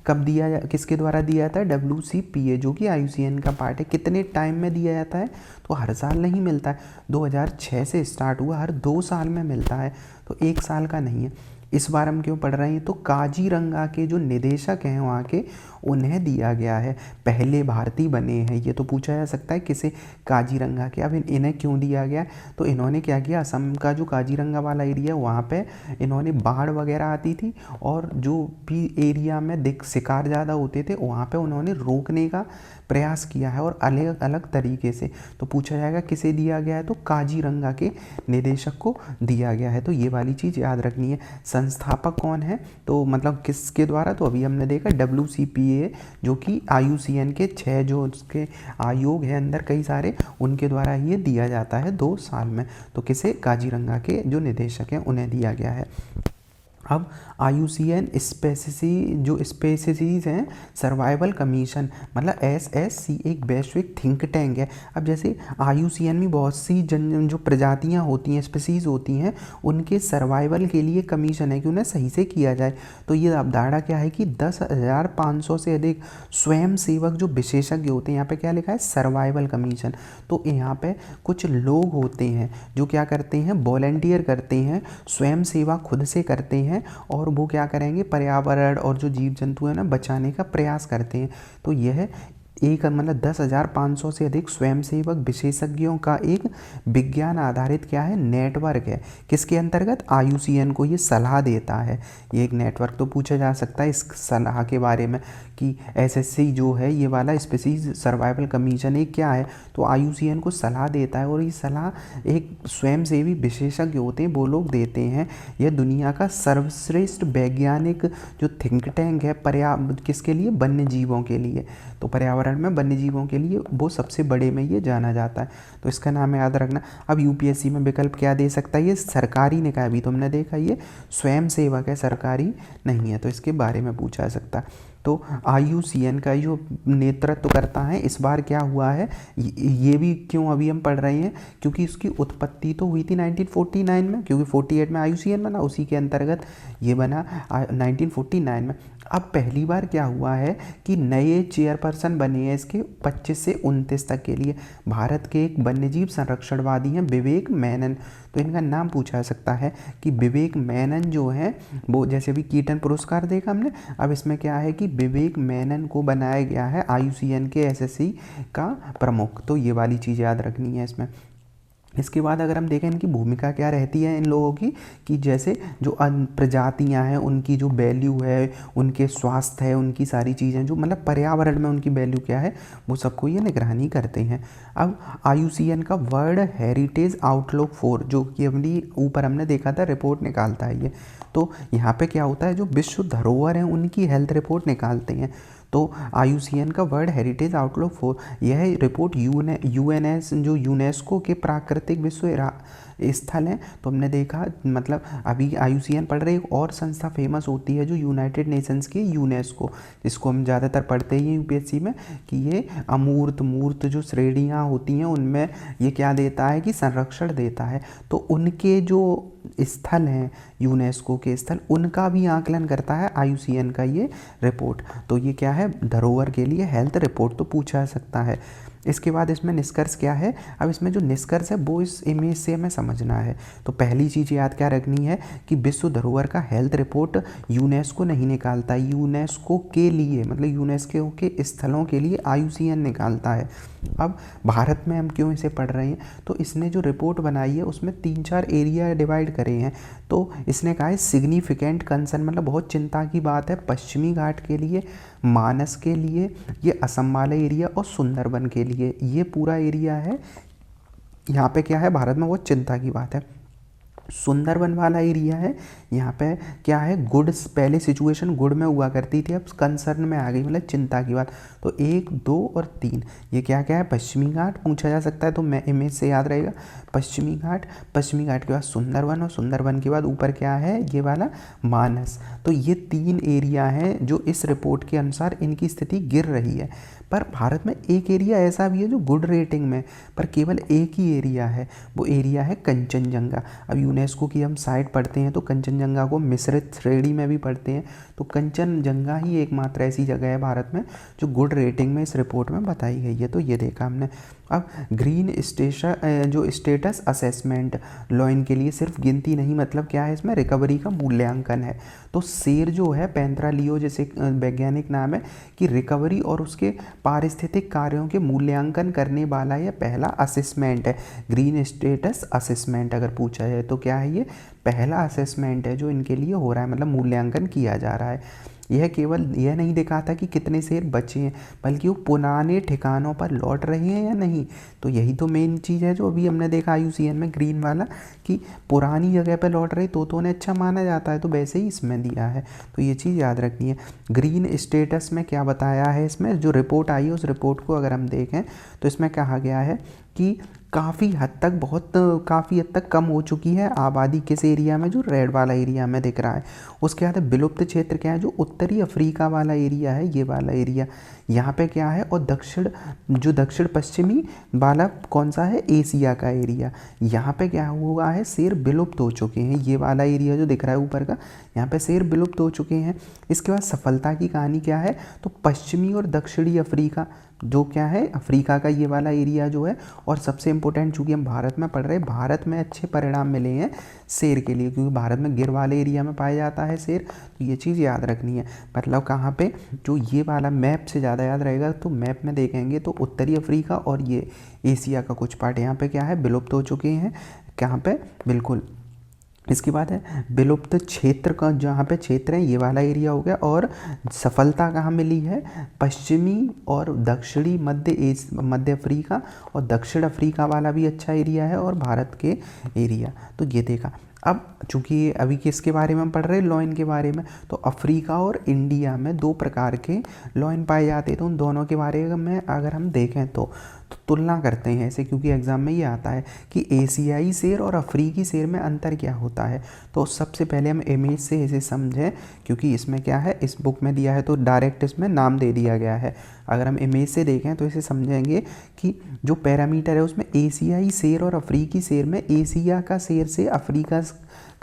कब दिया, किसके द्वारा दिया जाता है, WCPA, जो कि IUCN का पार्ट है। कितने टाइम में दिया जाता है, तो हर साल नहीं मिलता है, 2006 से स्टार्ट हुआ, हर 2 साल में मिलता है, तो 1 साल का नहीं है। इस बार हम क्यों पढ़ रहे हैं, तो काजीरंगा के जो निदेशक हैं वहाँ के, उन्हें दिया गया है, पहले भारतीय बने हैं। ये तो पूछा जा सकता है किसे, काजीरंगा के। अब इन्हें क्यों दिया गया, तो इन्होंने क्या किया, असम का जो काजीरंगा वाला एरिया है वहाँ पे इन्होंने बाढ़ वगैरह आती थी और जो भी एरिया में शिकार ज़्यादा होते थे वहाँ पे उन्होंने रोकने का प्रयास किया है और अलग अलग तरीके से। तो पूछा जाएगा किसे दिया गया है, तो काजीरंगा के निदेशक को दिया गया है, तो ये वाली चीज़ याद रखनी है। संस्थापक कौन है, तो मतलब किसके द्वारा, तो अभी हमने देखा WCPA, जो कि IUCN के 6 जो उसके आयोग है अंदर कई सारे, उनके द्वारा ये दिया जाता है 2 साल में। तो किसे, काजीरंगा के जो निदेशक हैं उन्हें दिया गया है। अब IUCN जो स्पेसीज हैं सर्वाइवल कमीशन मतलब SSC एक वैश्विक थिंक टैंक है। अब जैसे IUCN में बहुत सी जो प्रजातियां होती हैं, स्पेसीज होती हैं, उनके सर्वाइवल के लिए कमीशन है कि उन्हें सही से किया जाए। तो ये अवधारणा क्या है कि 10,500 से अधिक स्वयं सेवक जो विशेषज्ञ होते हैं, यहाँ पे क्या लिखा है सर्वाइवल कमीशन। तो यहाँ पे कुछ लोग होते हैं जो क्या करते हैं, वॉलंटियर करते हैं, स्वयं सेवा खुद से करते हैं और वो क्या करेंगे, पर्यावरण और जो जीव जंतु है ना बचाने का प्रयास करते हैं। तो यह एक मतलब 10,500 से अधिक स्वयंसेवक विशेषज्ञों का एक विज्ञान आधारित क्या है नेटवर्क है। किसके अंतर्गत, IUCN को ये सलाह देता है। ये एक नेटवर्क तो पूछा जा सकता है इस सलाह के बारे में कि SSC जो है ये वाला स्पीसीज सर्वाइवल कमीशन एक क्या है, तो IUCN को सलाह देता है और ये सलाह एक स्वयंसेवी विशेषज्ञ होते हैं वो लोग देते हैं। यह दुनिया का सर्वश्रेष्ठ वैज्ञानिक जो थिंक टैंक है किसके लिए, वन्य जीवों के लिए। तो पर्यावरण में वन्य जीवों के लिए वो सबसे बड़े में ये जाना जाता है, तो इसका नाम याद रखना। अब UPSC में विकल्प क्या दे सकता है, ये सरकारी निकाय, अभी तुमने देखा ये स्वयं सेवक है, सरकारी नहीं है, तो इसके बारे में पूछा जा सकता है। तो IUCN का जो नेतृत्व करता है, इस बार क्या हुआ है ये भी क्यों अभी हम पढ़ रहे हैं, क्योंकि इसकी उत्पत्ति तो हुई थी 1949 में, क्योंकि 48 में IUCN बना, उसी के अंतर्गत ये बना 1949 में। अब पहली बार क्या हुआ है कि नए चेयरपर्सन बने हैं इसके 25 से 29 तक के लिए। भारत के एक वन्यजीव संरक्षणवादी हैं विवेक मेनन, तो इनका नाम पूछा जा सकता है कि विवेक मेनन जो है वो, जैसे भी कीटन पुरस्कार देखा हमने, अब इसमें क्या है कि विवेक मेनन को बनाया गया है IUCN के SSC का प्रमुख। तो ये वाली चीज़ याद रखनी है इसमें। इसके बाद अगर हम देखें इनकी भूमिका क्या रहती है इन लोगों की, कि जैसे जो प्रजातियां हैं उनकी जो वैल्यू है, उनके स्वास्थ्य है, उनकी सारी चीज़ें जो मतलब पर्यावरण में उनकी वैल्यू क्या है, वो सबको ये निगरानी करते हैं। अब IUCN का वर्ल्ड हेरिटेज आउटलुक 4 जो कि अपनी ऊपर हमने देखा था रिपोर्ट निकालता है ये, तो यहाँ पे क्या होता है जो विश्व धरोहर हैं उनकी हेल्थ रिपोर्ट निकालते हैं। तो IUCN का वर्ल्ड हेरिटेज आउटलुक 4 यह रिपोर्ट UNS जो यूनेस्को के प्राकृतिक विश्व स्थल हैं। तो हमने देखा मतलब अभी IUCN पढ़ रहे, एक और संस्था फेमस होती है जो यूनाइटेड नेशंस की यूनेस्को, जिसको हम ज़्यादातर पढ़ते ही हैं UPSC में, कि ये अमूर्त मूर्त जो श्रेणियाँ होती हैं उनमें ये क्या देता है कि संरक्षण देता है। तो उनके जो स्थल हैं यूनेस्को के स्थल, उनका भी आकलन करता है IUCN का ये रिपोर्ट। तो ये क्या है, धरोहर के लिए हेल्थ रिपोर्ट तो पूछा जा सकता है। इसके बाद इसमें निष्कर्ष क्या है, अब इसमें जो निष्कर्ष है वो इस इमेज से हमें समझना है। तो पहली चीज़ याद क्या रखनी है कि विश्व धरोहर का हेल्थ रिपोर्ट यूनेस्को नहीं निकालता, यूनेस्को के लिए मतलब यूनेस्को के स्थलों के लिए IUCN निकालता है। अब भारत में हम क्यों इसे पढ़ रहे हैं, तो इसने जो रिपोर्ट बनाई है उसमें 3-4 एरिया डिवाइड करे हैं। तो इसने कहा है सिग्निफिकेंट कंसर्न मतलब बहुत चिंता की बात है पश्चिमी घाट के लिए, मानस के लिए, ये असम वाला एरिया और सुंदरबन के लिए, ये पूरा एरिया है। यहाँ पे क्या है भारत में बहुत चिंता की बात है। सुंदरबन वाला एरिया है, यहाँ पे क्या है गुड, पहले सिचुएशन गुड में हुआ करती थी, अब कंसर्न में आ गई मतलब चिंता की बात। तो 1, 2 और 3 ये क्या क्या है, पश्चिमी घाट पूछा जा सकता है, तो मैं इमेज से याद रहेगा पश्चिमी घाट, पश्चिमी घाट के बाद सुंदरबन और सुंदरबन के बाद ऊपर क्या है ये वाला मानस। तो ये 3 एरिया हैं जो इस रिपोर्ट के अनुसार इनकी स्थिति गिर रही है। पर भारत में एक एरिया ऐसा भी है जो गुड रेटिंग में, पर केवल एक ही एरिया है, वो एरिया है कंचनजंगा। अब यूनेस्को की हम साइट पढ़ते हैं तो कंचनजंगा को मिश्रित श्रेणी में भी पढ़ते हैं, तो कंचनजंगा ही एकमात्र ऐसी जगह है भारत में जो गुड रेटिंग में इस रिपोर्ट में बताई गई है। तो ये देखा हमने। अब ग्रीन स्टेटस असेसमेंट लॉ इनके लिए सिर्फ गिनती नहीं, मतलब क्या है इसमें रिकवरी का मूल्यांकन है। तो शेर जो है पैंथेरा लियो जैसे वैज्ञानिक नाम है कि रिकवरी और उसके पारिस्थितिक कार्यों के मूल्यांकन करने वाला यह पहला असेसमेंट है। ग्रीन स्टेटस असेसमेंट अगर पूछा जाए तो क्या है, ये पहला असेसमेंट है जो इनके लिए हो रहा है, मतलब मूल्यांकन किया जा रहा है। यह केवल यह नहीं दिखाता कि कितने शेर बचे हैं, बल्कि वो पुराने ठिकानों पर लौट रहे हैं या नहीं। तो यही तो मेन चीज़ है जो अभी हमने देखा IUCN में ग्रीन वाला, कि पुरानी जगह पर लौट रहे तो उन्हें अच्छा माना जाता है, तो वैसे ही इसमें दिया है। तो ये चीज़ याद रखनी है। ग्रीन स्टेटस में क्या बताया है, इसमें जो रिपोर्ट आई है उस रिपोर्ट को अगर हम देखें तो इसमें कहा गया है कि काफ़ी हद तक काफ़ी हद तक कम हो चुकी है आबादी किस एरिया में, जो रेड वाला एरिया में दिख रहा है। उसके बाद विलुप्त क्षेत्र क्या है, जो उत्तरी अफ्रीका वाला एरिया है, ये वाला एरिया यहाँ पे क्या है। और दक्षिण पश्चिमी वाला कौन सा है, एशिया का एरिया, यहाँ पे क्या हुआ है, शेर विलुप्त हो चुके हैं। ये वाला एरिया जो दिख रहा है ऊपर का, यहाँ पे शेर विलुप्त हो चुके हैं। इसके बाद सफलता की कहानी क्या है, तो पश्चिमी और दक्षिणी अफ्रीका जो क्या है, अफ्रीका का ये वाला एरिया जो है। और सबसे इम्पोर्टेंट, चूँकि हम भारत में पढ़ रहे हैं, भारत में अच्छे परिणाम मिले हैं शेर के लिए, क्योंकि भारत में गिर वाले एरिया में पाया जाता है शेर। तो ये चीज़ याद रखनी है। मतलब कहाँ पे, जो ये वाला मैप से ज़्यादा याद रहेगा, तो मैप में देखेंगे तो उत्तरी अफ्रीका और ये एशिया का कुछ पार्ट यहाँ पे क्या है, विलुप्त हो चुके हैं। कहाँ पे, बिल्कुल। इसके बाद है विलुप्त क्षेत्र का, जहाँ पे क्षेत्र है ये वाला एरिया हो गया। और सफलता कहाँ मिली है, पश्चिमी और दक्षिणी मध्य अफ्रीका, और दक्षिण अफ्रीका वाला भी अच्छा एरिया है, और भारत के एरिया। तो ये देखा। अब चूँकि अभी किसके बारे में हम पढ़ रहे हैं, लॉयन के बारे में, तो अफ्रीका और इंडिया में दो प्रकार के लॉयन पाए जाते हैं। तो उन दोनों के बारे में अगर हम देखें तो तुलना करते हैं ऐसे, क्योंकि एग्ज़ाम में ये आता है कि एशियाई शेर और अफ्रीकी शेर में अंतर क्या होता है। तो सबसे पहले हम इमेज से इसे समझें, क्योंकि इसमें क्या है, इस बुक में दिया है तो डायरेक्ट इसमें नाम दे दिया गया है। अगर हम इमेज से देखें तो इसे समझेंगे कि जो पैरामीटर है उसमें एशियाई शेर और अफ्रीकी शेर में, एशिया का शेर से अफ्रीका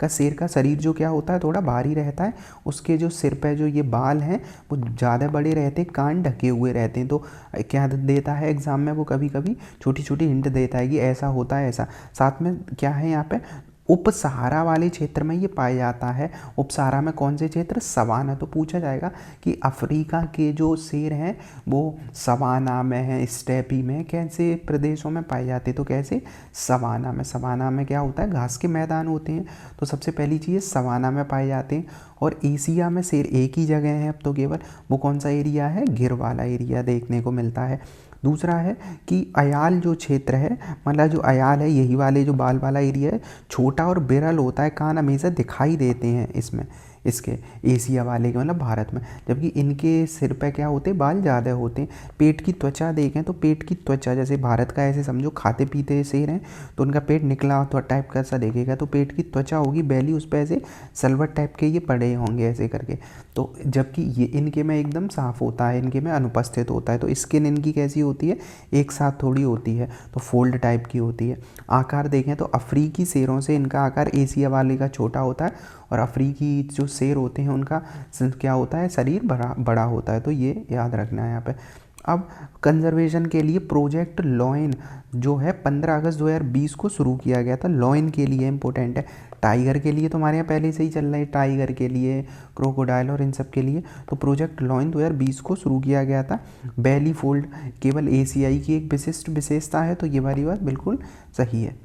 का शेर का शरीर जो क्या होता है, थोड़ा भारी रहता है। उसके जो सिर पे जो ये बाल हैं वो ज़्यादा बड़े रहते हैं, कान ढके हुए रहते हैं। तो क्या देता है एग्ज़ाम में, वो कभी कभी छोटी छोटी हिंट देता है कि ऐसा होता है ऐसा। साथ में क्या है यहाँ पे, उप सहारा वाले क्षेत्र में ये पाया जाता है। उप सहारा में कौन से क्षेत्र, सवाना। तो पूछा जाएगा कि अफ्रीका के जो शेर हैं वो सवाना में हैं, स्टेपी में, कैसे प्रदेशों में पाए जाते हैं, तो कैसे, सवाना में। सवाना में क्या होता है, घास के मैदान होते हैं। तो सबसे पहली चीज़ सवाना में पाए जाते हैं। और एशिया में शेर एक ही जगह है अब तो केवल, वो कौन सा एरिया है, गिर वाला एरिया देखने को मिलता है। दूसरा है कि अयाल जो क्षेत्र है, मतलब जो अयाल है, यही वाले जो बाल वाला एरिया है, छोटा और बिरल होता है, कान हमेशा दिखाई देते हैं इसमें, इसके एशिया वाले के, मतलब भारत में। जबकि इनके सिर पे क्या होते हैं, बाल ज़्यादा होते हैं। पेट की त्वचा देखें तो पेट की त्वचा, जैसे भारत का ऐसे समझो खाते पीते शेर हैं, तो उनका पेट निकला हुआ टाइप का सा देखेगा, तो पेट की त्वचा होगी बैली, उस पर ऐसे सलवट टाइप के ये पड़े होंगे ऐसे करके। तो जबकि ये इनके में एकदम साफ़ होता है, इनके में अनुपस्थित होता है। तो स्किन इनकी कैसी होती है, एक साथ थोड़ी होती है, तो फोल्ड टाइप की होती है। आकार देखें तो अफ्रीकी शेरों से इनका आकार एशिया वाले का छोटा होता है, और अफ्रीकी जो शेर होते हैं उनका क्या होता है, शरीर बड़ा होता है। तो ये याद रखना है यहाँ पे। अब कंजर्वेशन के लिए प्रोजेक्ट लॉयन जो है 15 अगस्त 2020 को शुरू किया गया था। लॉयन के लिए इम्पोर्टेंट है, टाइगर के लिए तो हमारे यहाँ पहले से ही चल रहा है, टाइगर के लिए, क्रोकोडाइल और इन सब के लिए। तो प्रोजेक्ट लॉयन 2020 को शुरू किया गया था। बेली फोल्ड केवल एशियाई की एक विशिष्ट विशेषता है, तो ये वाली बात बिल्कुल सही है।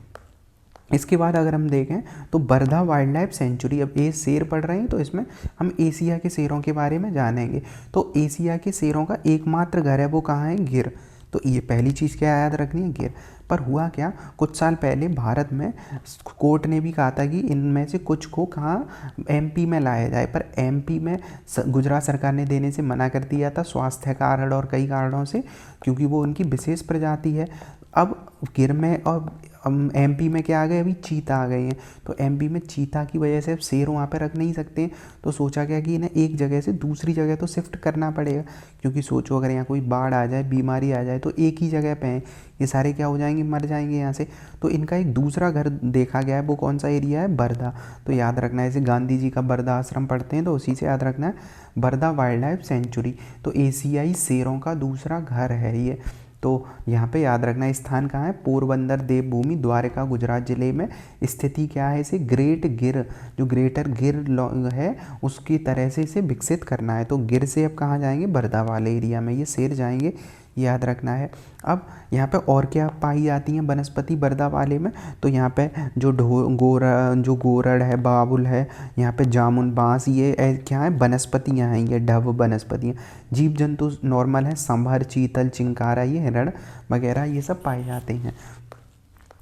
इसके बाद अगर हम देखें तो बर्धा वाइल्ड लाइफ सेंचुरी, अब ये शेर पढ़ रहे हैं तो इसमें हम एशिया के शेरों के बारे में जानेंगे। तो एशिया के शेरों का एकमात्र घर है वो कहाँ है, गिर। तो ये पहली चीज़ क्या याद रखनी है, गिर। पर हुआ क्या, कुछ साल पहले भारत में कोर्ट ने भी कहा था कि इनमें से कुछ को कहाँ एमपी में लाया जाए, पर एमपी में गुजरात सरकार ने देने से मना कर दिया था, स्वास्थ्य कारण और कई कारणों से, क्योंकि वो उनकी विशेष प्रजाति है। अब गिर में और एमपी में क्या आ गए, अभी चीता आ गए हैं। तो एमपी में चीता की वजह से अब शेर वहाँ पे रख नहीं सकते हैं। तो सोचा गया कि इन्हें एक जगह से दूसरी जगह तो शिफ्ट करना पड़ेगा, क्योंकि सोचो अगर यहाँ कोई बाढ़ आ जाए, बीमारी आ जाए, तो एक ही जगह पे हैं, ये सारे क्या हो जाएंगे, मर जाएंगे यहाँ से। तो इनका एक दूसरा घर देखा गया है, वो कौन सा एरिया है, बर्धा। तो याद रखना है, जैसे गांधी जी का बर्धा आश्रम पढ़ते हैं तो उसी से याद रखना है, बर्धा वाइल्ड लाइफ सेंचुरी। तो एशियाई शेरों का दूसरा घर है ये। तो यहाँ पे याद रखना स्थान कहाँ है, पोरबंदर देवभूमि, द्वारका, गुजरात जिले में स्थिति क्या है, इसे ग्रेट गिर, जो ग्रेटर गिर है उसकी तरह से इसे विकसित करना है। तो गिर से अब कहाँ जाएंगे, बर्धा वाले एरिया में ये शेर जाएंगे, याद रखना है। अब यहाँ पे और क्या पाई जाती हैं वनस्पति बर्धा वाले में, तो यहाँ पे जो गोरड़ है, बाबुल है, यहाँ पे जामुन, बांस, ये क्या है, वनस्पतियाँ हैं, ये ढब वनस्पतियाँ। जीव जंतु नॉर्मल है, सांभर, चीतल, चिंकारा, ये हिरण वगैरह ये सब पाए जाते हैं।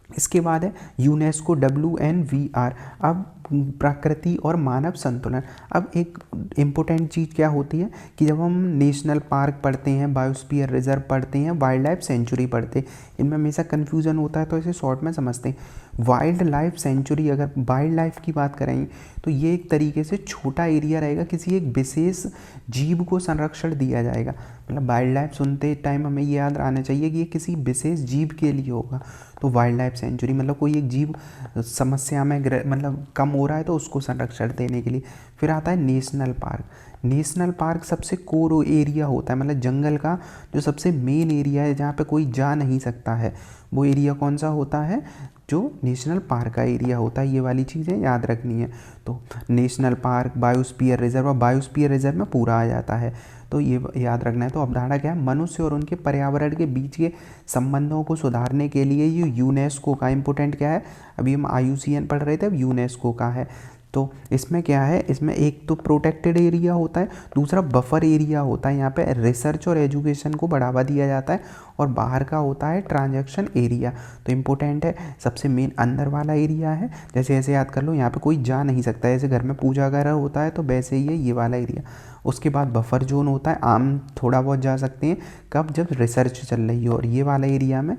इसके बाद है यूनेस्को WNVR। अब प्रकृति और मानव संतुलन। अब एक इम्पोर्टेंट चीज़ क्या होती है कि जब हम नेशनल पार्क पढ़ते हैं, बायोस्फीयर रिजर्व पढ़ते हैं, वाइल्ड लाइफ सेंचुरी पढ़ते हैं, इनमें हमेशा कन्फ्यूज़न होता है, तो इसे शॉर्ट में समझते हैं। वाइल्ड लाइफ सेंचुरी, अगर वाइल्ड लाइफ की बात करेंगे तो ये एक तरीके से छोटा एरिया रहेगा, किसी एक विशेष जीव को संरक्षण दिया जाएगा। मतलब वाइल्ड लाइफ सुनते टाइम हमें ये याद रहना चाहिए कि ये किसी विशेष जीव के लिए होगा। तो वाइल्ड लाइफ सेंचुरी मतलब कोई एक जीव समस्या में मतलब कम हो रहा है तो उसको संरक्षण देने के लिए। फिर आता है नेशनल पार्क। नेशनल पार्क सबसे कोर एरिया होता है, मतलब जंगल का जो सबसे मेन एरिया है जहाँ पे कोई जा नहीं सकता है, वो एरिया कौन सा होता है? जो नेशनल पार्क का एरिया होता है। ये वाली चीज़ें याद रखनी है। तो नेशनल पार्क, बायोस्फीयर रिजर्व, और बायोस्फीयर रिजर्व में पूरा आ जाता है, तो ये याद रखना है। तो अवधारणा क्या है? मनुष्य और उनके पर्यावरण के बीच के संबंधों को सुधारने के लिए ये यूनेस्को का इम्पोर्टेंट क्या है? अभी हम IUCN पढ़ रहे थे, अब यूनेस्को का है। तो इसमें क्या है? इसमें एक तो प्रोटेक्टेड एरिया होता है, दूसरा बफर एरिया होता है। यहाँ पे रिसर्च और एजुकेशन को बढ़ावा दिया जाता है, और बाहर का होता है ट्रांजैक्शन एरिया। तो इम्पोर्टेंट है, सबसे मेन अंदर वाला एरिया है। जैसे ऐसे याद कर लो, यहाँ पे कोई जा नहीं सकता, जैसे घर में पूजा वगैरह होता है तो वैसे ही है ये वाला एरिया। उसके बाद बफर जोन होता है, आम थोड़ा बहुत जा सकते हैं, कब? जब रिसर्च चल रही हो, और ये वाला एरिया में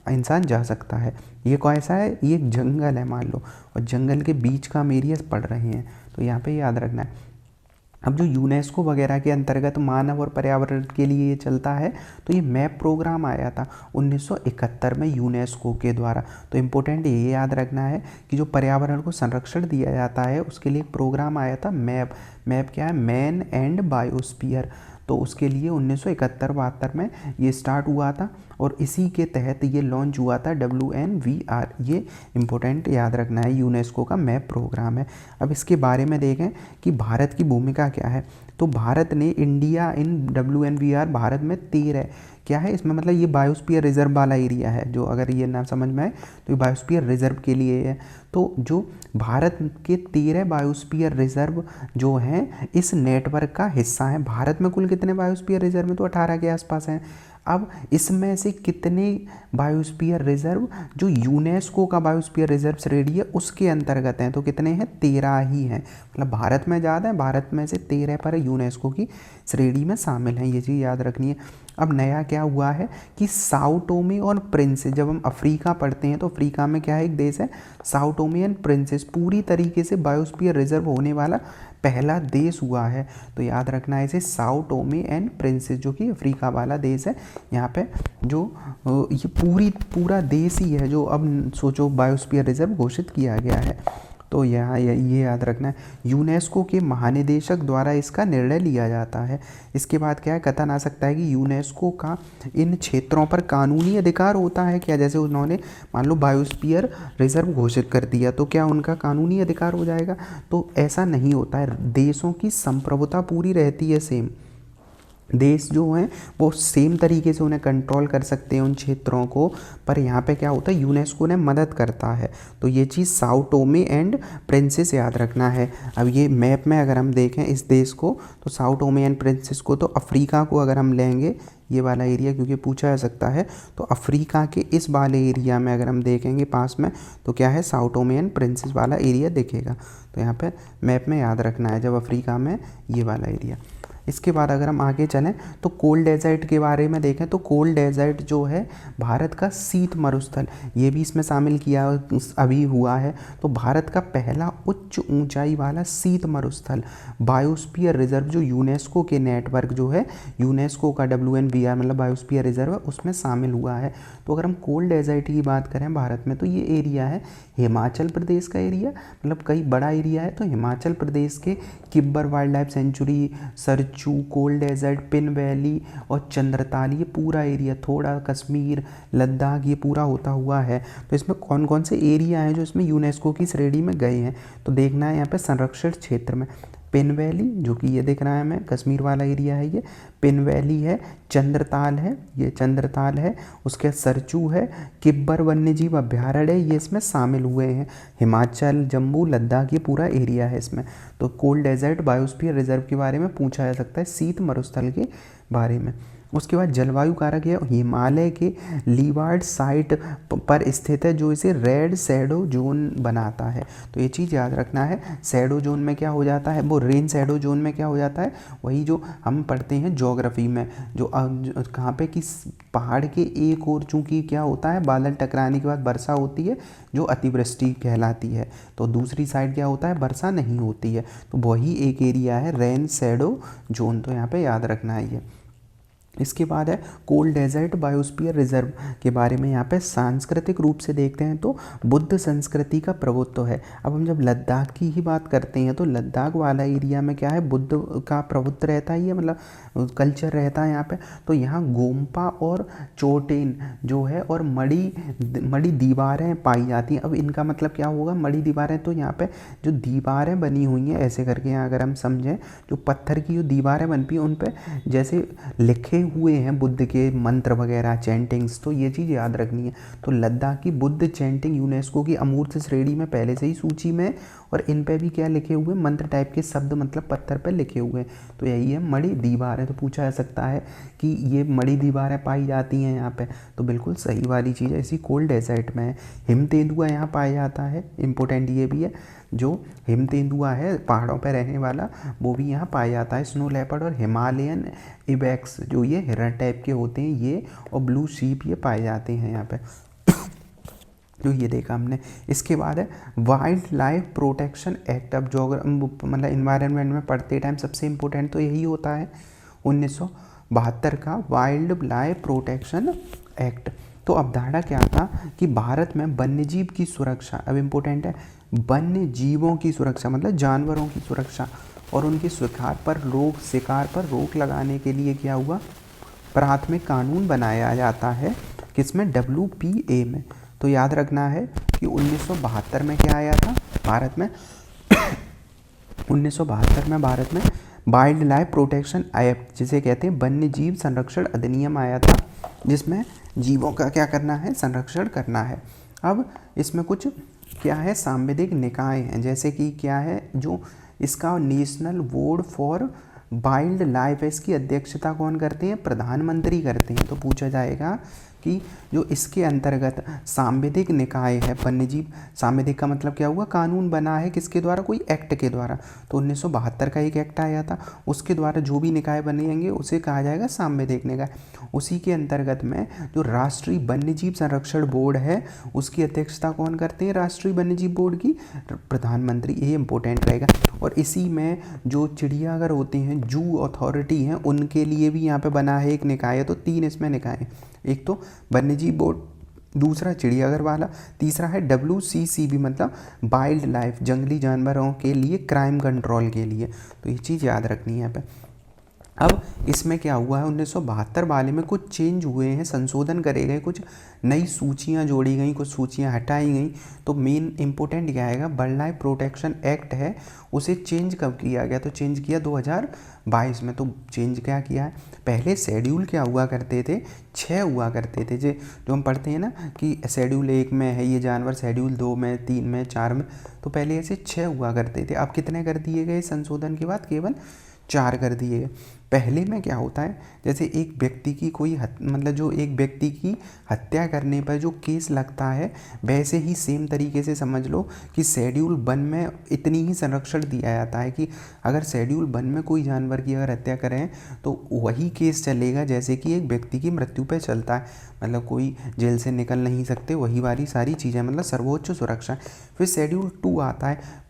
इंसान जा सकता है। ये कैसा है? ये एक जंगल है मान लो, और जंगल के बीच का हम एरिया पढ़ रहे हैं, तो यहाँ पे याद रखना है। अब जो यूनेस्को वगैरह के अंतर्गत मानव और पर्यावरण के लिए ये चलता है, तो ये मैप प्रोग्राम आया था 1971 में यूनेस्को के द्वारा। तो इम्पोर्टेंट ये याद रखना है कि जो पर्यावरण को संरक्षण दिया जाता है उसके लिए एक प्रोग्राम आया था मैप। मैप क्या है? Man and biosphere. तो उसके लिए 1971-72 में ये स्टार्ट हुआ था, और इसी के तहत ये लॉन्च हुआ था WNVR। ये इम्पोर्टेंट याद रखना है, यूनेस्को का मैप प्रोग्राम है। अब इसके बारे में देखें कि भारत की भूमिका क्या है। तो भारत ने इंडिया इन WNVR, भारत में 13 क्या है इसमें, मतलब ये बायोस्फीयर रिजर्व वाला एरिया है, जो अगर ये ना समझ में आए तो ये बायोस्फीयर रिजर्व के लिए है। तो जो भारत के 13 बायोस्फीयर रिजर्व जो हैं इस नेटवर्क का हिस्सा हैं। भारत में कुल कितने बायोस्फीयर रिजर्व में? तो 18 के आसपास हैं। अब इसमें से कितने बायोस्फीयर रिजर्व जो यूनेस्को का बायोस्फीयर रिजर्व श्रेणी है उसके अंतर्गत हैं? तो कितने हैं? 13 ही हैं। मतलब भारत में ज़्यादा है, भारत में से 13 पर यूनेस्को की श्रेणी में शामिल हैं, ये चीज़ याद रखनी है। अब नया क्या हुआ है कि साओ टोमे और प्रिंसेस, जब हम अफ्रीका पढ़ते हैं तो अफ्रीका में क्या है? एक देश है साओ टोमे एंड प्रिंसेस, पूरी तरीके से बायोस्फीयर रिजर्व होने वाला पहला देश हुआ है। तो याद रखना है इसे, साओ टोमे एंड प्रिंसेस, जो कि अफ्रीका वाला देश है। यहाँ पे जो ये पूरा देश ही है जो अब सोचो बायोस्फीयर रिजर्व घोषित किया गया है। तो यहाँ ये याद रखना है, यूनेस्को के महानिदेशक द्वारा इसका निर्णय लिया जाता है। इसके बाद क्या है? कथन आ सकता है कि यूनेस्को का इन क्षेत्रों पर कानूनी अधिकार होता है क्या? जैसे उन्होंने मान लो बायोस्फीयर रिजर्व घोषित कर दिया, तो क्या उनका कानूनी अधिकार हो जाएगा? तो ऐसा नहीं होता है, देशों की संप्रभुता पूरी रहती है सेम। देश जो हैं वो सेम तरीके से उन्हें कंट्रोल कर सकते हैं उन क्षेत्रों को, पर यहाँ पे क्या होता है? यूनेस्को ने मदद करता है। तो ये चीज़ साओ टोमे एंड प्रिंसेस याद रखना है। अब ये मैप में अगर हम देखें इस देश को, तो साओ टोमे एंड प्रिंसेस को, तो अफ्रीका को अगर हम लेंगे ये वाला एरिया, क्योंकि पूछा जा सकता है, तो अफ्रीका के इस वाले एरिया में अगर हम देखेंगे पास में, तो क्या है? साओ टोमे एंड प्रिंसेस वाला एरिया दिखेगा। तो यहाँ पे मैप में याद रखना है जब अफ्रीका में ये वाला एरिया। इसके बाद अगर हम आगे चलें तो कोल्ड डेजर्ट के बारे में देखें, तो कोल्ड डेजर्ट जो है भारत का शीत मरुस्थल, ये भी इसमें शामिल किया अभी हुआ है। तो भारत का पहला उच्च ऊंचाई वाला शीत मरुस्थल बायोस्फीयर रिजर्व जो यूनेस्को के नेटवर्क जो है, यूनेस्को का WNVR मतलब बायोस्फीयर रिजर्व है, उसमें शामिल हुआ है। तो अगर हम कोल्ड डेजर्ट की बात करें भारत में, तो ये एरिया है हिमाचल प्रदेश का एरिया, मतलब कई बड़ा एरिया है। तो हिमाचल प्रदेश के Kibber wild life sanctuary, Sarchu, cold desert, Pin valley और चंद्रताल, ये पूरा एरिया, थोड़ा कश्मीर, लद्दाख, ये पूरा होता हुआ है। तो इसमें कौन कौन से एरिया हैं जो इसमें यूनेस्को की श्रेणी में गए हैं? तो देखना है यहाँ पे संरक्षित क्षेत्र में पिन वैली, जो कि ये दिख रहा है हमें, कश्मीर वाला एरिया है ये, पिन वैली है, चंद्रताल है, ये चंद्रताल है, उसके सरचू है, किब्बर वन्यजीव अभ्यारण्य है, ये इसमें शामिल हुए हैं। हिमाचल, जम्मू, लद्दाख, ये पूरा एरिया है इसमें। तो कोल्ड डेजर्ट बायोस्फीयर रिजर्व के बारे में पूछा जा सकता है, शीत मरुस्थल के बारे में। उसके बाद जलवायु कारक है हिमालय के लीवार्ड साइट पर स्थित है जो इसे रेड शैडो जोन बनाता है। तो ये चीज़ याद रखना है, शैडो जोन में क्या हो जाता है, वो रेन शैडो जोन में क्या हो जाता है, वही जो हम पढ़ते हैं ज्योग्राफी में, जो कहाँ पे कि पहाड़ के एक ओर चूँकि क्या होता है, बादल टकराने के बाद वर्षा होती है जो अतिवृष्टि कहलाती है, तो दूसरी साइड क्या होता है, वर्षा नहीं होती है, तो वही एक एरिया है रेन शैडो जोन। तो यहाँ पे याद रखना है ये। इसके बाद है कोल्ड डेजर्ट बायोस्फीयर रिजर्व के बारे में यहाँ पे सांस्कृतिक रूप से देखते हैं तो बुद्ध संस्कृति का प्रभुत्व है। अब हम जब लद्दाख की ही बात करते हैं तो लद्दाख वाला एरिया में क्या है, बुद्ध का प्रभुत्व रहता है, ये मतलब कल्चर रहता है यहाँ पे। तो यहाँ गोम्पा और चोटेन जो है और मड़ी दीवारें पाई जाती हैं। अब इनका मतलब क्या होगा, मड़ी दीवारें, तो यहाँ पे जो दीवारें बनी हुई हैं ऐसे करके, यहाँ अगर हम समझें जो पत्थर की जो दीवारें बनती हैं उन पे जैसे लिखे हुए हैं बुद्ध के मंत्र वगैरह चैंटिंग्स, तो ये चीज़ याद रखनी है। तो लद्दाख की बुद्ध चैंटिंग यूनेस्को की अमूर्त श्रेणी में पहले से ही सूची में, और इन पे भी क्या लिखे हुए, मंत्र टाइप के शब्द मतलब पत्थर पे लिखे हुए हैं। तो यही है मड़ी दीवार है। तो पूछा जा सकता है कि ये मड़ी दीवारें पाई जाती हैं यहाँ पे, तो बिल्कुल सही वाली चीज़ है। इसी कोल्ड डेजर्ट में हिम तेंदुआ यहाँ पाया जाता है, इम्पोर्टेंट ये भी है, जो हिम तेंदुआ है पहाड़ों पर रहने वाला वो भी यहाँ पाया जाता है। स्नो लेपर्ड और हिमालयन इबेक्स जो ये हिरण टाइप के होते हैं ये, और ब्लू शीप ये पाए जाते हैं यहाँ पे जो ये देखा हमने। इसके बाद है वाइल्ड लाइफ प्रोटेक्शन एक्ट। अब मतलब इन्वायरमेंट में पढ़ते टाइम सबसे इम्पोर्टेंट तो यही होता है 1972 का वाइल्ड लाइफ प्रोटेक्शन एक्ट। तो अवधारणा क्या था कि भारत में वन्यजीव की सुरक्षा, अब इम्पोर्टेंट है, वन्य जीवों की सुरक्षा मतलब जानवरों की सुरक्षा और उनके शिकार पर रोक लगाने के लिए क्या हुआ, प्राथमिक कानून बनाया जाता है, किसमें, WPA में। तो याद रखना है कि 1972 में क्या आया था भारत में 1972 में भारत में वाइल्ड लाइफ प्रोटेक्शन एक्ट, जिसे कहते हैं वन्य जीव संरक्षण अधिनियम आया था, जिसमें जीवों का क्या करना है, संरक्षण करना है। अब इसमें कुछ क्या है, सांविधिक निकाय हैं, जैसे कि क्या है, जो इसका national board for wild life है, इसकी अध्यक्षता कौन करते हैं, प्रधानमंत्री करते हैं। तो पूछा जाएगा कि जो इसके अंतर्गत सांविधिक निकाय है वन्यजीव, सांविधिक का मतलब क्या हुआ, कानून बना है किसके द्वारा, कोई एक्ट के द्वारा। तो 1972 का एक एक्ट आया था, उसके द्वारा जो भी निकाय बनेंगे उसे कहा जाएगा सांविधिक निकाय। उसी के अंतर्गत में जो राष्ट्रीय वन्यजीव संरक्षण बोर्ड है उसकी अध्यक्षता कौन करते हैं, राष्ट्रीय वन्यजीव बोर्ड की प्रधानमंत्री, ये इंपॉर्टेंट रहेगा। और इसी में जो चिड़ियाघर होते हैं, जू अथॉरिटी हैं, उनके लिए भी यहाँ पे बना है एक निकाय। तो 3 इसमें निकाय हैं, एक तो वन्यजीव बोर्ड, दूसरा चिड़ियाघर वाला, तीसरा है WCCB मतलब वाइल्ड लाइफ, जंगली जानवरों के लिए क्राइम कंट्रोल के लिए। तो ये चीज़ याद रखनी है यहाँ पे। अब इसमें क्या हुआ है, 1972 वाले में कुछ चेंज हुए हैं, संशोधन करे गए, कुछ नई सूचियां जोड़ी गई, कुछ सूचियां हटाई गई। तो मेन इंपॉर्टेंट क्या आएगा, वाइल्ड लाइफ प्रोटेक्शन एक्ट है, उसे चेंज कब किया गया, तो चेंज किया 2022 में। तो चेंज क्या किया है, पहले शेड्यूल क्या हुआ करते थे, 6 हुआ करते थे, जो हम पढ़ते हैं ना कि शेड्यूल 1 में है ये जानवर, शेड्यूल 2 में, 3 में, 4 में, तो पहले ऐसे 6 हुआ करते थे। अब कितने कर दिए गए संशोधन के बाद, केवल 4 कर दिए गए। पहले में क्या होता है, जैसे एक व्यक्ति की कोई मतलब जो एक व्यक्ति की हत्या करने पर जो केस लगता है, वैसे ही सेम तरीके से समझ लो कि शेड्यूल 1 में इतनी ही संरक्षण दिया जाता है कि अगर शेड्यूल 1 में कोई जानवर की अगर हत्या करें तो वही केस चलेगा जैसे कि एक व्यक्ति की मृत्यु पे चलता है, मतलब कोई जेल से निकल नहीं सकते, वही वाली सारी चीज़ें, मतलब सर्वोच्च सुरक्षा। फिर शेड्यूल 2 आता है,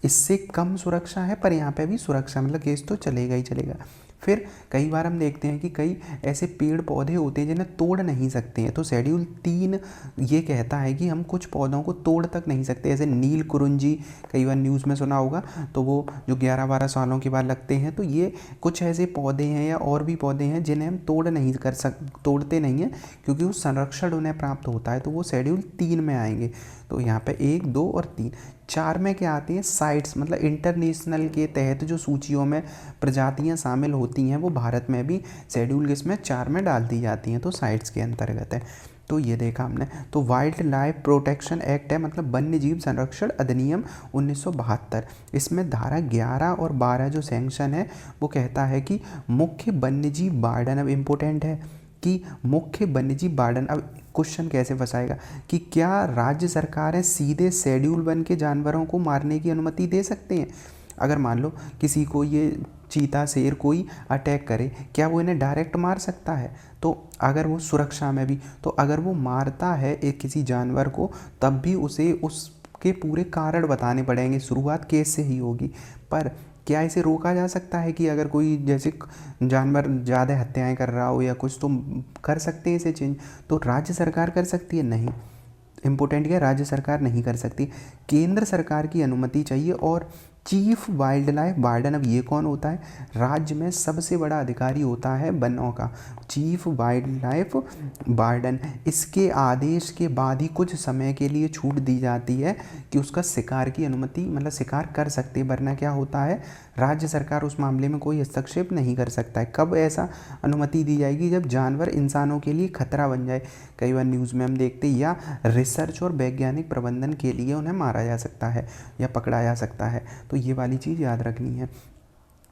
इससे कम सुरक्षा है पर यहाँ पे भी सुरक्षा, मतलब केस तो चलेगा ही चलेगा। फिर कई बार हम देखते हैं कि कई ऐसे पेड़ पौधे होते हैं जिन्हें तोड़ नहीं सकते हैं, तो शेड्यूल 3 ये कहता है कि हम कुछ पौधों को तोड़ तक नहीं सकते, जैसे नील कुरुंजी, कई बार न्यूज़ में सुना होगा, तो वो जो 11-12 सालों के बाद लगते हैं, तो ये कुछ ऐसे पौधे हैं या और भी पौधे हैं जिन्हें हम तोड़ते नहीं हैं क्योंकि वो संरक्षण उन्हें प्राप्त होता है, तो वो शेड्यूल 3 में आएंगे। तो यहाँ पे 1, 2 और 3। 4 में क्या आती हैं, साइट्स, मतलब इंटरनेशनल के तहत जो सूचियों में प्रजातियां शामिल होती हैं वो भारत में भी शेड्यूल किसमें 4 में डाल दी जाती हैं, तो साइट्स के अंतर्गत है। तो ये देखा हमने। तो वाइल्ड लाइफ प्रोटेक्शन एक्ट है, मतलब वन्य जीव संरक्षण अधिनियम 1972। इसमें धारा 11 और 12 जो सैंक्शन है वो कहता है कि मुख्य वन्य जीव वार्डन, अब इम्पोर्टेंट है कि मुख्य वन्य जीव वार्डन, अब क्वेश्चन कैसे फंसाएगा कि क्या राज्य सरकारें सीधे शेड्यूल वन के जानवरों को मारने की अनुमति दे सकते हैं? अगर मान लो किसी को ये चीता शेर कोई अटैक करे, क्या वो इन्हें डायरेक्ट मार सकता है? तो अगर वो सुरक्षा में भी, तो अगर वो मारता है एक किसी जानवर को, तब भी उसे उसके पूरे कारण बताने पड़ेंगे, शुरुआत केस से ही होगी। पर क्या इसे रोका जा सकता है कि अगर कोई जैसे जानवर ज़्यादा हत्याएं कर रहा हो या कुछ, तो कर सकते हैं इसे चेंज? तो राज्य सरकार कर सकती है? नहीं। इम्पोर्टेंट क्या, राज्य सरकार नहीं कर सकती, केंद्र सरकार की अनुमति चाहिए। और चीफ वाइल्ड लाइफ वार्डन, अब ये कौन होता है? राज्य में सबसे बड़ा अधिकारी होता है वनों का, चीफ वाइल्ड लाइफ वार्डन। इसके आदेश के बाद ही कुछ समय के लिए छूट दी जाती है कि उसका शिकार की अनुमति, मतलब शिकार कर सकते, वरना क्या होता है, राज्य सरकार उस मामले में कोई हस्तक्षेप नहीं कर सकता है। कब ऐसा अनुमति दी जाएगी? जब जानवर इंसानों के लिए खतरा बन जाए। कई बार न्यूज़ में हम देखते हैं, या रिसर्च और वैज्ञानिक प्रबंधन के लिए उन्हें मारा जा सकता है या पकड़ा जा सकता है। तो ये वाली चीज़ याद रखनी है।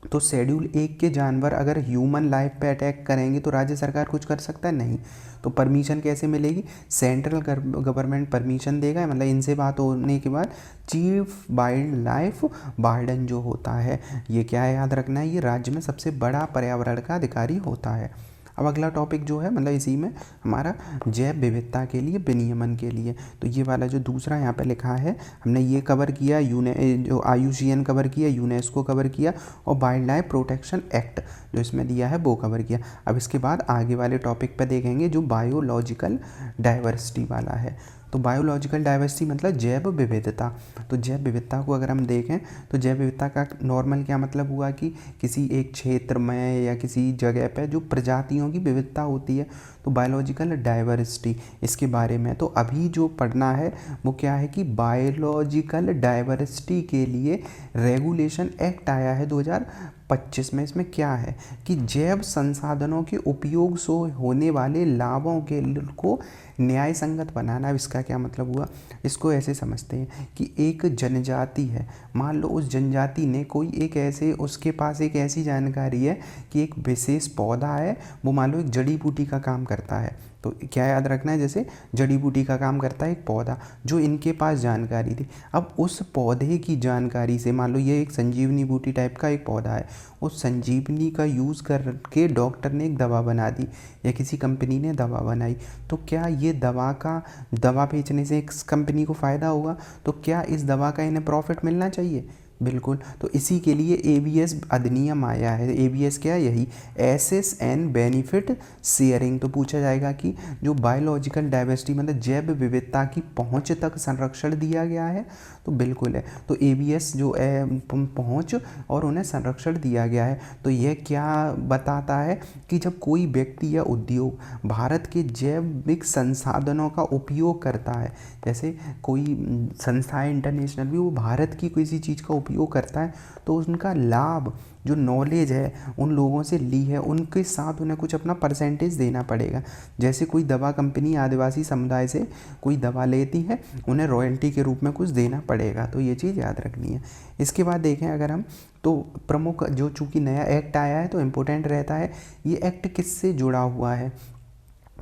तो शेड्यूल 1 के जानवर अगर ह्यूमन लाइफ पे अटैक करेंगे तो राज्य सरकार कुछ कर सकता है? नहीं। तो परमिशन कैसे मिलेगी? सेंट्रल गवर्नमेंट परमिशन देगा, मतलब इनसे बात होने के बाद चीफ वाइल्ड लाइफ वार्डन जो होता है, ये क्या है याद रखना है, ये राज्य में सबसे बड़ा पर्यावरण का अधिकारी होता है। अब अगला टॉपिक जो है, मतलब इसी में हमारा जैव विविधता के लिए विनियमन के लिए, तो ये वाला जो दूसरा यहाँ पे लिखा है, हमने ये कवर किया, जो IUCN कवर किया, यूनेस्को कवर किया, और वाइल्ड लाइफ प्रोटेक्शन एक्ट जो इसमें दिया है वो कवर किया। अब इसके बाद आगे वाले टॉपिक पे देखेंगे जो बायोलॉजिकल डाइवर्सिटी वाला है। तो बायोलॉजिकल डाइवर्सिटी मतलब जैव विविधता। तो जैव विविधता को अगर हम देखें तो जैव विविधता का नॉर्मल क्या मतलब हुआ कि किसी एक क्षेत्र में या किसी जगह पे जो प्रजातियों की विविधता होती है। तो बायोलॉजिकल डाइवर्सिटी इसके बारे में तो अभी जो पढ़ना है वो क्या है कि बायोलॉजिकल डाइवर्सिटी के लिए रेगुलेशन एक्ट आया है 2025 में। इसमें क्या है कि जैव संसाधनों के उपयोग से होने वाले लाभों के को न्याय संगत बनाना। इसका क्या मतलब हुआ, इसको ऐसे समझते हैं कि एक जनजाति है, मान लो उस जनजाति ने कोई एक ऐसे, उसके पास एक ऐसी जानकारी है कि एक विशेष पौधा है, वो मान लो एक जड़ी बूटी का काम करता है। तो क्या याद रखना है, जैसे जड़ी बूटी का काम करता है एक पौधा, जो इनके पास जानकारी थी। अब उस पौधे की जानकारी से, मान लो ये एक संजीवनी बूटी टाइप का एक पौधा है, उस संजीवनी का यूज़ करके डॉक्टर ने एक दवा बना दी या किसी कंपनी ने दवा बनाई, तो क्या ये दवा बेचने से इस कंपनी को फ़ायदा होगा? तो क्या इस दवा का इन्हें प्रॉफिट मिलना चाहिए? बिल्कुल। तो इसी के लिए ABS अधिनियम आया है। ABS क्या है? यही एसेस एंड बेनिफिट शेयरिंग। तो पूछा जाएगा कि जो बायोलॉजिकल डाइवर्सिटी मतलब जैव विविधता की पहुंच तक संरक्षण दिया गया है, तो बिल्कुल है। तो ABS जो है पहुंच और उन्हें संरक्षण दिया गया है। तो यह क्या बताता है कि जब कोई व्यक्ति या उद्योग भारत के जैविक संसाधनों का उपयोग करता है, जैसे कोई संस्थाएं इंटरनेशनल भी वो भारत की किसी चीज़ का उपयोग करता है, तो उनका लाभ जो नॉलेज है उन लोगों से ली है, उनके साथ उन्हें कुछ अपना परसेंटेज देना पड़ेगा। जैसे कोई दवा कंपनी आदिवासी समुदाय से कोई दवा लेती है, उन्हें रॉयल्टी के रूप में कुछ देना पड़ेगा। तो ये चीज़ याद रखनी है। इसके बाद देखें अगर हम, तो प्रमुख जो चूँकि नया एक्ट आया है तो इम्पोर्टेंट रहता है ये एक्ट किससे जुड़ा हुआ है।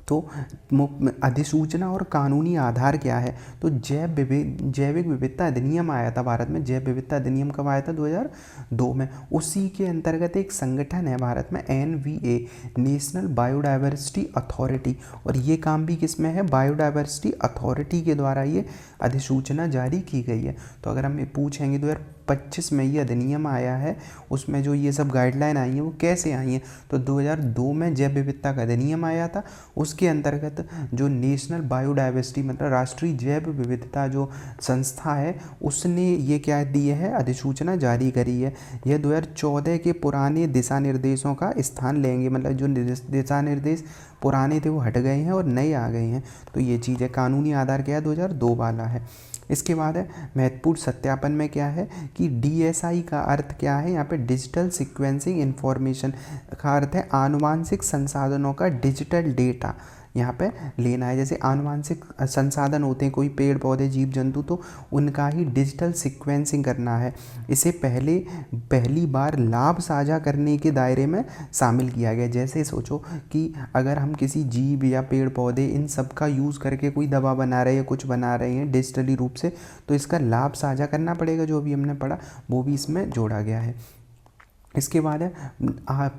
तो अधिसूचना और कानूनी आधार क्या है? तो जैविक विविधता अधिनियम आया था भारत में। जैव विविधता अधिनियम कब आया था? 2002 में। उसी के अंतर्गत एक संगठन है भारत में, NVA, नेशनल बायोडाइवर्सिटी अथॉरिटी, और ये काम भी किस में है? बायोडाइवर्सिटी अथॉरिटी के द्वारा ये अधिसूचना जारी की गई है। तो अगर हम पूछेंगे 2025 में ये अधिनियम आया है, उसमें जो ये सब गाइडलाइन आई हैं वो कैसे आई हैं? तो 2002 में जैव विविधता का अधिनियम आया था, उसके अंतर्गत जो नेशनल बायोडाइवर्सिटी मतलब राष्ट्रीय जैव विविधता जो संस्था है उसने ये क्या दिए है? अधिसूचना जारी करी है। यह 2014 के पुराने दिशा निर्देशों का स्थान लेंगे, मतलब जो दिशा निर्देश पुराने थे वो हट गए हैं और नए आ गए हैं। तो ये चीज़ है। कानूनी आधार क्या है? 2002 वाला है। इसके बाद है महत्वपूर्ण सत्यापन में क्या है कि DSI का अर्थ क्या है? यहाँ पे डिजिटल सीक्वेंसिंग इंफॉर्मेशन का अर्थ है आनुवांशिक संसाधनों का डिजिटल डेटा। यहाँ पे लेना है। जैसे आनुवांशिक संसाधन होते हैं, कोई पेड़ पौधे जीव जंतु, तो उनका ही डिजिटल सीक्वेंसिंग करना है। इसे पहली बार लाभ साझा करने के दायरे में शामिल किया गया। जैसे सोचो कि अगर हम किसी जीव या पेड़ पौधे इन सब का यूज़ करके कोई दवा बना रहे हैं या कुछ बना रहे हैं डिजिटली रूप से, तो इसका लाभ साझा करना पड़ेगा। जो भी हमने पढ़ा वो भी इसमें जोड़ा गया है। इसके बाद है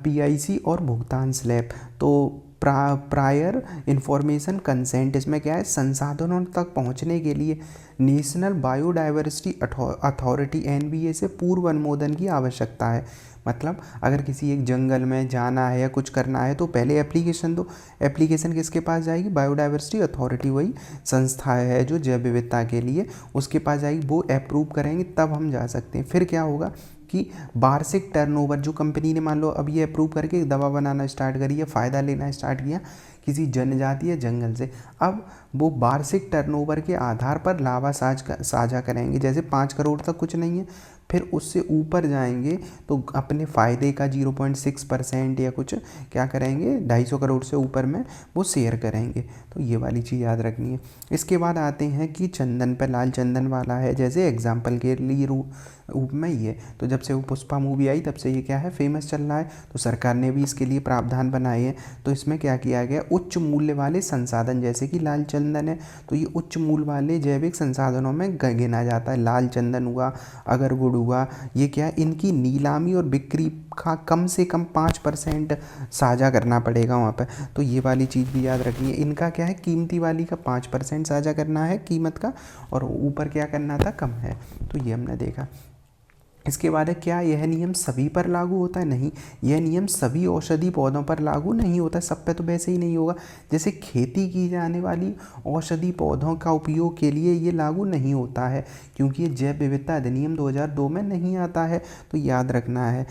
PIC और भुगतान स्लैब। तो प्रायर इंफॉर्मेशन कंसेंट, इसमें क्या है, संसाधनों तक पहुंचने के लिए नेशनल बायोडाइवर्सिटी अथॉरिटी NBA से पूर्व अनुमोदन की आवश्यकता है। मतलब अगर किसी एक जंगल में जाना है या कुछ करना है तो पहले एप्लीकेशन दो। एप्लीकेशन किसके पास जाएगी? बायोडाइवर्सिटी अथॉरिटी, वही संस्था है जो जैव विविधता के लिए, उसके पास जाएगी। वो अप्रूव करेंगे तब हम जा सकते हैं। फिर क्या होगा कि वार्षिक टर्नओवर, जो कंपनी ने मान लो अब ये अप्रूव करके दवा बनाना स्टार्ट करी है, फ़ायदा लेना स्टार्ट किया किसी जनजाति या जंगल से, अब वो वार्षिक टर्नओवर के आधार पर लाभा साझा करेंगे। जैसे 5 करोड़ तक कुछ नहीं है, फिर उससे ऊपर जाएंगे तो अपने फ़ायदे का 0.6% या कुछ क्या करेंगे, 250 करोड़ से ऊपर में वो शेयर करेंगे। तो ये वाली चीज़ याद रखनी है। इसके बाद आते हैं कि चंदन पे लाल चंदन वाला है। जैसे एग्जाम्पल के लिए रूप में ये, तो जब से वो पुष्पा मूवी आई तब से ये क्या है, फेमस चल रहा है। तो सरकार ने भी इसके लिए प्रावधान बनाए हैं। तो इसमें क्या किया गया, उच्च मूल्य वाले संसाधन, जैसे कि लाल चंदन है तो ये उच्च मूल्य वाले जैविक संसाधनों में गिना जाता है। लाल चंदन हुआ, अगरगुड़ हुआ, ये क्या है, इनकी नीलामी और बिक्री का कम से कम 5% साझा करना पड़ेगा वहाँ पे। तो ये वाली चीज़ भी याद रखनी है। इनका क्या है, कीमती वाली का 5% साझा करना है कीमत का, और ऊपर क्या करना था, कम है। तो ये हमने देखा। इसके बाद है, क्या यह नियम सभी पर लागू होता है? नहीं, यह नियम सभी औषधि पौधों पर लागू नहीं होता। सब पे तो वैसे ही नहीं होगा। जैसे खेती की जाने वाली औषधि पौधों का उपयोग के लिए ये लागू नहीं होता है, क्योंकि ये जैव विविधता अधिनियम 2002 में नहीं आता है। तो याद रखना है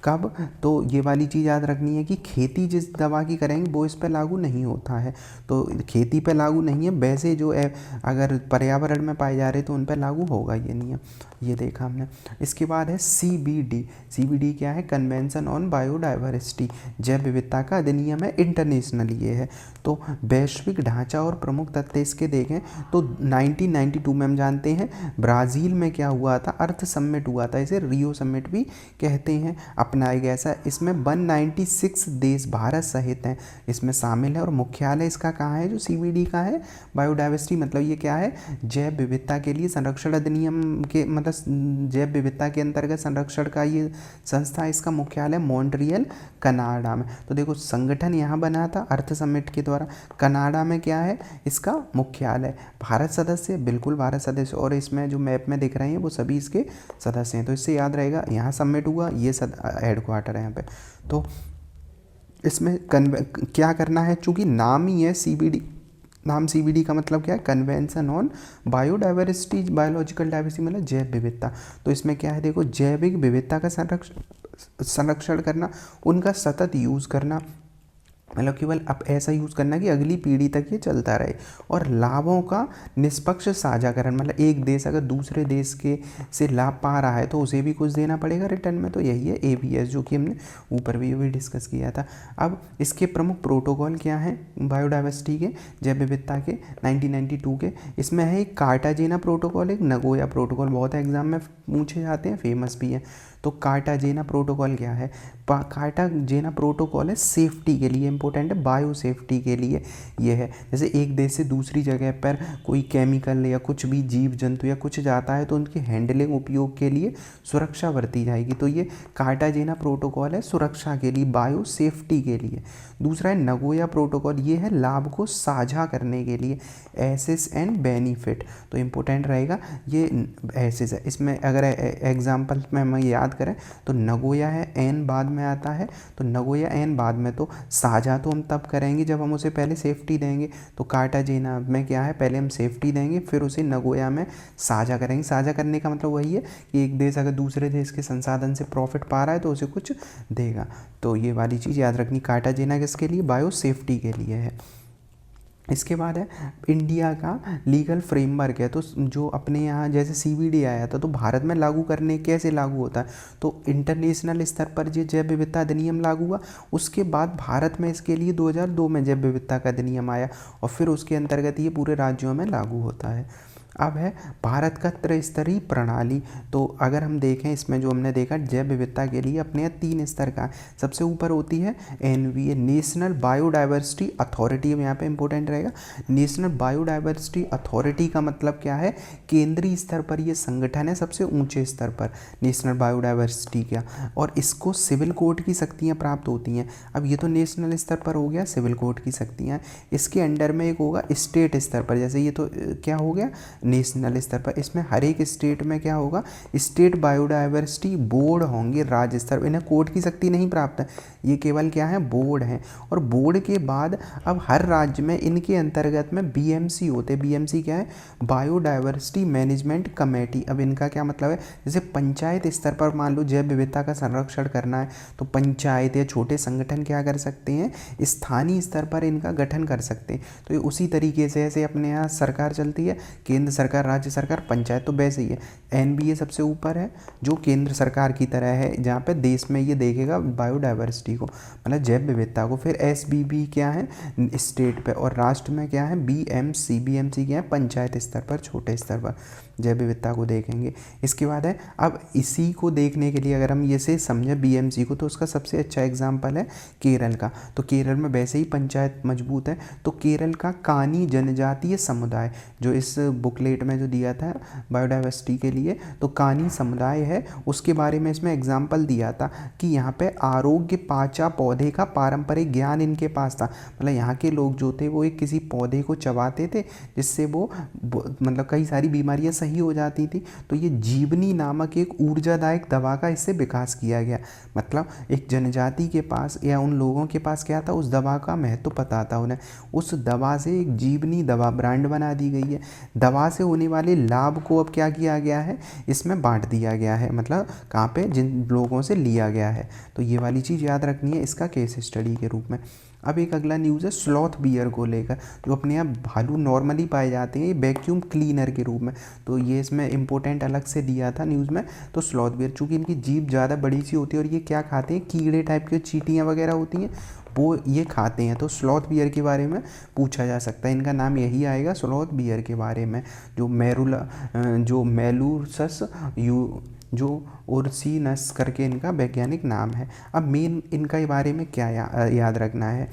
कब, तो ये वाली चीज़ याद रखनी है कि खेती जिस दवा की करेंगे वो इस पर लागू नहीं होता है। तो खेती पर लागू नहीं है, वैसे जो अगर पर्यावरण में पाए जा रहे तो उन पर लागू होगा ये नियम। ये देखा हमने। इसके बाद है CBD क्या है, कन्वेंशन ऑन बायोडाइवर्सिटी, जैव विविधता का अधिनियम है, इंटरनेशनल ये है। तो वैश्विक ढांचा और प्रमुख तथ्य इसके देखें तो 1992 में हम जानते हैं ब्राज़ील में क्या हुआ था, अर्थ समिट हुआ था, इसे रियो समिट भी कहते हैं, अपनाया गया ऐसा। इसमें 196 देश भारत सहित हैं इसमें शामिल है, और मुख्यालय इसका कहाँ है, जो CBD का है, बायोडाइवर्सिटी मतलब ये क्या है, जैव विविधता के लिए संरक्षण अधिनियम के, मतलब जैव विविधता के अंतर्गत संरक्षण का ये संस्था, इसका मुख्यालय मॉन्ट्रियल कनाडा में। तो देखो संगठन यहाँ बना था अर्थ समिट के द्वारा, कनाडा में क्या है इसका मुख्यालय। भारत सदस्य, बिल्कुल भारत सदस्य, और इसमें जो मैप में दिख रहे हैं वो सभी इसके सदस्य हैं। तो इससे याद रहेगा, यहाँ समिट हुआ, ये हेडक्वार्टर है यहाँ पे। तो इसमें क्या करना है, चूँकि नाम ही है CBD, नाम CBD का मतलब क्या है, convention on biodiversity, biological diversity मतलब जैव विविधता। तो इसमें क्या है, देखो जैविक विविधता का संरक्षण करना, उनका सतत यूज़ करना, मतलब केवल अब ऐसा यूज़ करना कि अगली पीढ़ी तक ये चलता रहे, और लाभों का निष्पक्ष साझाकरण, मतलब एक देश अगर दूसरे देश के से लाभ पा रहा है तो उसे भी कुछ देना पड़ेगा रिटर्न में। तो यही है ABS, जो कि हमने ऊपर भी डिस्कस किया था। अब इसके प्रमुख प्रोटोकॉल क्या हैं बायोडाइवर्सिटी के, जैव विविधता के 1992 के, इसमें है एक कार्टाजेना प्रोटोकॉल, एक नगोया प्रोटोकॉल, बहुत एग्जाम में पूछे जाते हैं, फेमस भी है। तो कार्टाजेना प्रोटोकॉल क्या है, कार्टाजेना प्रोटोकॉल है सेफ्टी के लिए, इंपॉर्टेंट है, बायो सेफ्टी के लिए ये है। जैसे एक देश से दूसरी जगह पर कोई केमिकल या कुछ भी जीव जंतु या कुछ जाता है तो उनके हैंडलिंग उपयोग के लिए सुरक्षा बरती जाएगी। तो ये कार्टाजेना प्रोटोकॉल है सुरक्षा के लिए, बायो सेफ्टी के लिए। दूसरा है नगोया प्रोटोकॉल, ये है लाभ को साझा करने के लिए, एसेस एंड बेनिफिट। तो इम्पोर्टेंट रहेगा ये एसेस है। इसमें अगर एग्जाम्पल में हम याद करें तो नगोया है, एन बाद में आता है, तो नगोया एन बाद में, तो साझा तो हम तब करेंगे जब हम उसे पहले सेफ्टी देंगे। तो कार्टाजेना में क्या है, पहले हम सेफ्टी देंगे फिर उसे नगोया में साझा करेंगे। साझा करने का मतलब वही है कि एक देश अगर दूसरे देश के संसाधन से प्रॉफिट पा रहा है तो उसे कुछ देगा। तो ये वाली चीज़ याद रखनी, कार्टाजेना किसके लिए, बायो सेफ्टी के लिए है। इसके बाद है इंडिया का लीगल फ्रेमवर्क है। तो जो अपने यहाँ जैसे CBD आया था तो भारत में लागू करने कैसे लागू होता है, तो इंटरनेशनल स्तर पर जो जैव विविधता अधिनियम लागू हुआ, उसके बाद भारत में इसके लिए 2002 में जैव विविधता का अधिनियम आया और फिर उसके अंतर्गत ये पूरे राज्यों में लागू होता है। अब है भारत का त्रिस्तरीय प्रणाली। तो अगर हम देखें इसमें जो हमने देखा जैव विविधता के लिए अपने यहाँ 3 स्तर का, सबसे ऊपर होती है NBA, नेशनल बायोडाइवर्सिटी अथॉरिटी। यहाँ पे इंपॉर्टेंट रहेगा, नेशनल बायोडाइवर्सिटी अथॉरिटी का मतलब क्या है, केंद्रीय स्तर पर ये संगठन है, सबसे ऊंचे स्तर पर नेशनल बायोडाइवर्सिटी का, और इसको सिविल कोड की शक्तियाँ प्राप्त होती हैं। अब ये तो नेशनल स्तर पर हो गया सिविल कोड की शक्तियाँ, इसके अंडर में एक होगा स्टेट स्तर पर, जैसे ये तो क्या हो गया नेशनल स्तर पर, इसमें हर एक स्टेट में क्या होगा, स्टेट बायोडाइवर्सिटी बोर्ड होंगे राज्य स्तर पर। इन्हें कोर्ट की शक्ति नहीं प्राप्त है, ये केवल क्या है, बोर्ड हैं। और बोर्ड के बाद अब हर राज्य में इनके अंतर्गत में BMC होते हैं। BMC क्या है, बायोडाइवर्सिटी मैनेजमेंट कमेटी। अब इनका क्या मतलब है, जैसे पंचायत स्तर पर मान लो जैव विविधता का संरक्षण करना है तो पंचायत या छोटे संगठन क्या कर सकते हैं, स्थानीय स्तर पर इनका गठन कर सकते हैं। तो ये उसी तरीके से ऐसे अपने यहाँ सरकार चलती है, केंद्र सरकार, राज्य सरकार, पंचायत, तो वैसे ही है। NBA सबसे ऊपर है जो केंद्र सरकार की तरह है, जहाँ पे देश में ये देखेगा बायोडाइवर्सिटी को, मतलब जैव विविधता को। फिर SBB क्या है, स्टेट पे, और राष्ट्र में क्या है, BMC क्या है, पंचायत स्तर पर, छोटे स्तर पर जैव विविधता को देखेंगे। इसके बाद है, अब इसी को देखने के लिए अगर हम ये से समझें BMC को, तो उसका सबसे अच्छा एग्जाम्पल है केरल का। तो केरल में वैसे ही पंचायत मजबूत है। तो केरल का कानी जनजातीय समुदाय, जो इस बुकलेट में जो दिया था बायोडाइवर्सिटी के लिए, तो कानी समुदाय है, उसके बारे में इसमें एग्जाम्पल दिया था कि यहाँ पे आरोग्य पाचा पौधे का पारंपरिक ज्ञान इनके पास था। मतलब यहाँ के लोग जो थे वो एक किसी पौधे को चबाते थे जिससे वो मतलब कई सारी बीमारियाँ सही हो जाती थी। तो ये जीवनी नामक एक ऊर्जादायक दवा का इससे विकास किया गया। मतलब एक जनजाति के पास या उन लोगों के पास क्या था, उस दवा का महत्व पता था उन्हें। उस दवा से एक जीवनी दवा ब्रांड बना दी गई है। दवा से होने वाले लाभ को अब क्या किया गया है, इसमें बांट दिया गया है, मतलब कहाँ पे, जिन लोगों से लिया गया है। तो ये वाली चीज़ याद रखनी है इसका केस स्टडी के रूप में। अब एक अगला न्यूज़ है स्लॉथ बियर को लेकर, जो अपने यहाँ भालू नॉर्मली पाए जाते हैं, ये वैक्यूम क्लीनर के रूप में। तो ये इसमें इंपॉर्टेंट अलग से दिया था न्यूज़ में। तो स्लॉथ बियर चूँकि इनकी जीभ ज़्यादा बड़ी सी होती है और ये क्या खाते हैं, कीड़े टाइप की चींटियाँ वगैरह होती हैं वो ये खाते हैं। तो स्लॉथ बियर के बारे में पूछा जा सकता है, इनका नाम यही आएगा स्लॉथ बियर के बारे में। जो मेलूरसस जो ओरसीनस करके इनका वैज्ञानिक नाम है। अब मेन इनका बारे में क्या याद रखना है,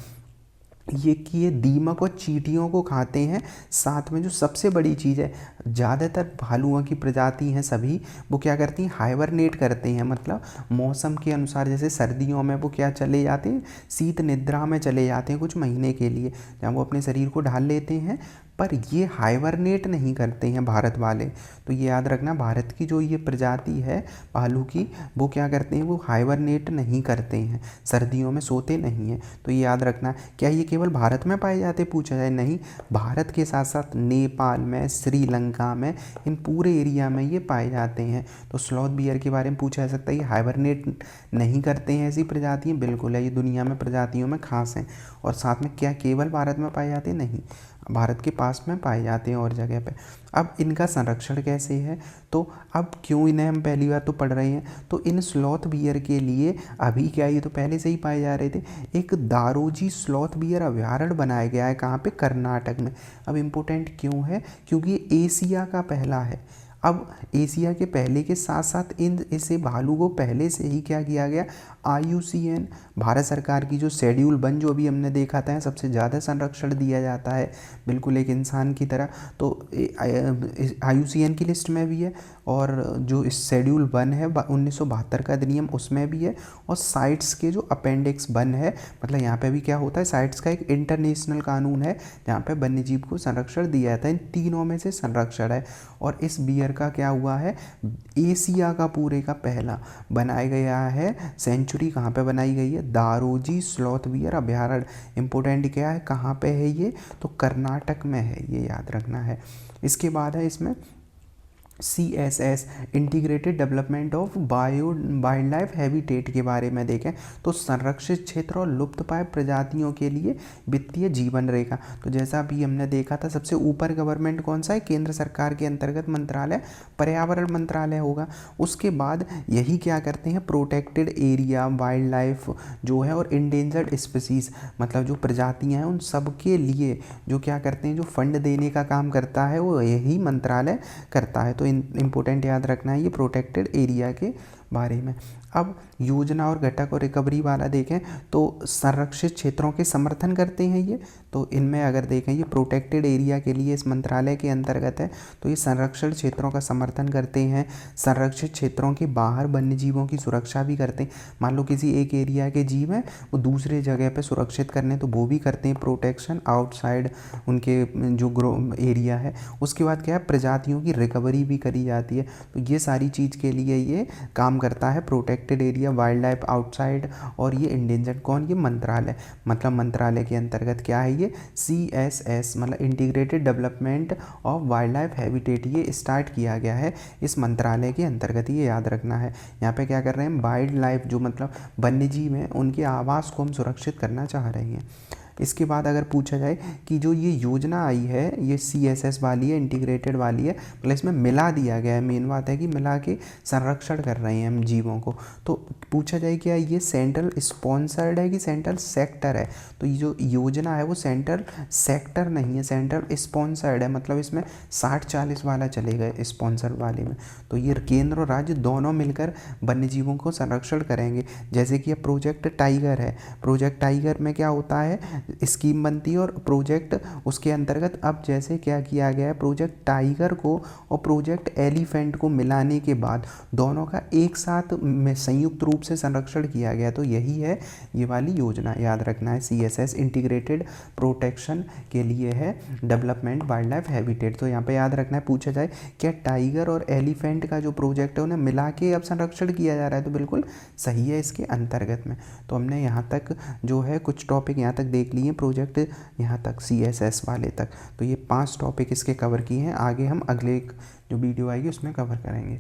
ये कि ये दीमक और चींटियों को खाते हैं। साथ में जो सबसे बड़ी चीज़ है, ज़्यादातर भालुओं की प्रजाति हैं सभी, वो क्या करती हैं, हाइबरनेट करते हैं। मतलब मौसम के अनुसार, जैसे सर्दियों में वो क्या चले जाते हैं, शीत निद्रा में चले जाते हैं कुछ महीने के लिए, जहाँ वो अपने शरीर को ढाल लेते हैं। पर ये हाइबरनेट नहीं करते हैं भारत वाले। तो ये याद रखना, भारत की जो ये प्रजाति है भालू की, वो क्या करते हैं, वो हाइबरनेट नहीं करते हैं, सर्दियों में सोते नहीं हैं। तो ये याद रखना। क्या ये केवल भारत में पाए जाते, पूछा जाए, नहीं, भारत के साथ साथ नेपाल में, श्रीलंका में, इन पूरे एरिया में ये पाए जाते हैं। तो स्लॉथ बियर के बारे में पूछा जा सकता है, ये हाइबरनेट नहीं करते हैं ऐसी प्रजातियाँ, बिल्कुल है, ये दुनिया में प्रजातियों में खास हैं। और साथ में क्या केवल भारत में पाए जाते हैं, नहीं, भारत के पास में पाए जाते हैं और जगह पे। अब इनका संरक्षण कैसे है, तो अब क्यों इन्हें हम पहली बार तो पढ़ रहे हैं, तो इन स्लॉथ बियर के लिए अभी क्या, ये तो पहले से ही पाए जा रहे थे, एक दारोजी स्लॉथ बियर अभयारण्य बनाया गया है। कहाँ पे, कर्नाटक में। अब इम्पोर्टेंट क्यों है, क्योंकि ये एशिया का पहला है। अब एशिया के पहले के साथ साथ इसे भालू को पहले से ही क्या किया गया, IUCN भारत सरकार की जो शेड्यूल 1 जो अभी हमने देखा था, सबसे ज़्यादा संरक्षण दिया जाता है बिल्कुल एक इंसान की तरह, तो IUCN की लिस्ट में भी है। और जो इस शेड्यूल 1 है 1972 का अधिनियम, उसमें भी है। और साइट्स के जो अपेंडिक्स 1 है, मतलब यहाँ पे भी क्या होता है, साइट्स का एक इंटरनेशनल कानून है जहाँ पे वन्य जीव को संरक्षण दिया जाता है। इन तीनों में से संरक्षण है। और इस बियर का क्या हुआ है, एशिया का पूरे का पहला बनाया गया है सेंचुरी। कहाँ पे बनाई गई है, दारोजी स्लॉथ बियर अभयारण्य। इंपॉर्टेंट क्या है, कहाँ पे है ये, तो कर्नाटक में है, ये याद रखना है। इसके बाद है इसमें CSS integrated development of wild life habitat के बारे में देखें तो संरक्षित क्षेत्र और लुप्तप्राय प्रजातियों के लिए वित्तीय जीवन रेखा। तो जैसा अभी हमने देखा था, सबसे ऊपर गवर्नमेंट कौन सा है, केंद्र सरकार के अंतर्गत मंत्रालय पर्यावरण मंत्रालय होगा। उसके बाद यही क्या करते हैं, प्रोटेक्टेड एरिया, वाइल्ड लाइफ जो है और इंडेंजर्ड स्पीसीज मतलब जो प्रजातियां हैं उन सब के लिए जो क्या करते हैं, जो फंड देने का काम करता है वो यही मंत्रालय करता है। तो इम्पोर्टेंट याद रखना है ये प्रोटेक्टेड एरिया के बारे में। अब योजना और घटक और रिकवरी वाला देखें तो संरक्षित क्षेत्रों के समर्थन करते हैं ये। तो इनमें अगर देखें ये प्रोटेक्टेड एरिया के लिए इस मंत्रालय के अंतर्गत है, तो ये संरक्षित क्षेत्रों का समर्थन करते हैं। संरक्षित क्षेत्रों के बाहर वन्य जीवों की सुरक्षा भी करते हैं। मान लो किसी एक एरिया के जीव हैं वो दूसरे जगह पे सुरक्षित करने, तो वो भी करते हैं प्रोटेक्शन आउटसाइड उनके जो एरिया है। उसके बाद क्या है, प्रजातियों की रिकवरी भी करी जाती है। तो ये सारी चीज़ के लिए ये काम करता है protected area, wild life outside और ये इंडेंजर्ड कौन, ये मंत्रालय। मतलब मंत्रालय के अंतर्गत क्या है ये CSS मतलब integrated development of wild life habitat, ये स्टार्ट किया गया है इस मंत्रालय के अंतर्गत, ये याद रखना है। यहाँ पे क्या कर रहे हैं, वाइल्ड लाइफ जो मतलब वन्य जीव हैं उनके आवास को हम सुरक्षित करना चाह रहे हैं। इसके बाद अगर पूछा जाए कि जो ये योजना आई है ये CSS वाली है, इंटीग्रेटेड वाली है, मतलब इसमें मिला दिया गया है। मेन बात है कि मिला के संरक्षण कर रहे हैं हम जीवों को। तो पूछा जाए क्या ये सेंट्रल स्पॉन्सर्ड है कि सेंट्रल सेक्टर है, तो ये जो योजना है वो सेंट्रल सेक्टर नहीं है, सेंट्रल स्पॉन्सर्ड है। मतलब इसमें 60-40 वाला चलेगा स्पॉन्सर वाले में। तो ये केंद्र और राज्य दोनों मिलकर वन्य जीवों को संरक्षण करेंगे। जैसे कि प्रोजेक्ट टाइगर है, प्रोजेक्ट टाइगर में क्या होता है, स्कीम बनती है और प्रोजेक्ट उसके अंतर्गत अब जैसे क्या किया गया है, प्रोजेक्ट टाइगर को और प्रोजेक्ट एलिफेंट को मिलाने के बाद दोनों का एक साथ में संयुक्त रूप से संरक्षण किया गया। तो यही है ये वाली योजना, याद रखना है। CSS इंटीग्रेटेड प्रोटेक्शन के लिए है, डेवलपमेंट वाइल्ड लाइफ हैबिटेट। तो यहाँ पे याद रखना है, पूछा जाए क्या टाइगर और एलिफेंट का जो प्रोजेक्ट है उन्हें मिला के अब संरक्षण किया जा रहा है, तो बिल्कुल सही है इसके अंतर्गत में। तो हमने यहाँ तक जो है कुछ टॉपिक यहाँ तक देख लिए प्रोजेक्ट यहाँ तक CSS वाले तक। तो ये 5 टॉपिक इसके कवर किए हैं। आगे हम अगले जो वीडियो आएगी उसमें कवर करेंगे।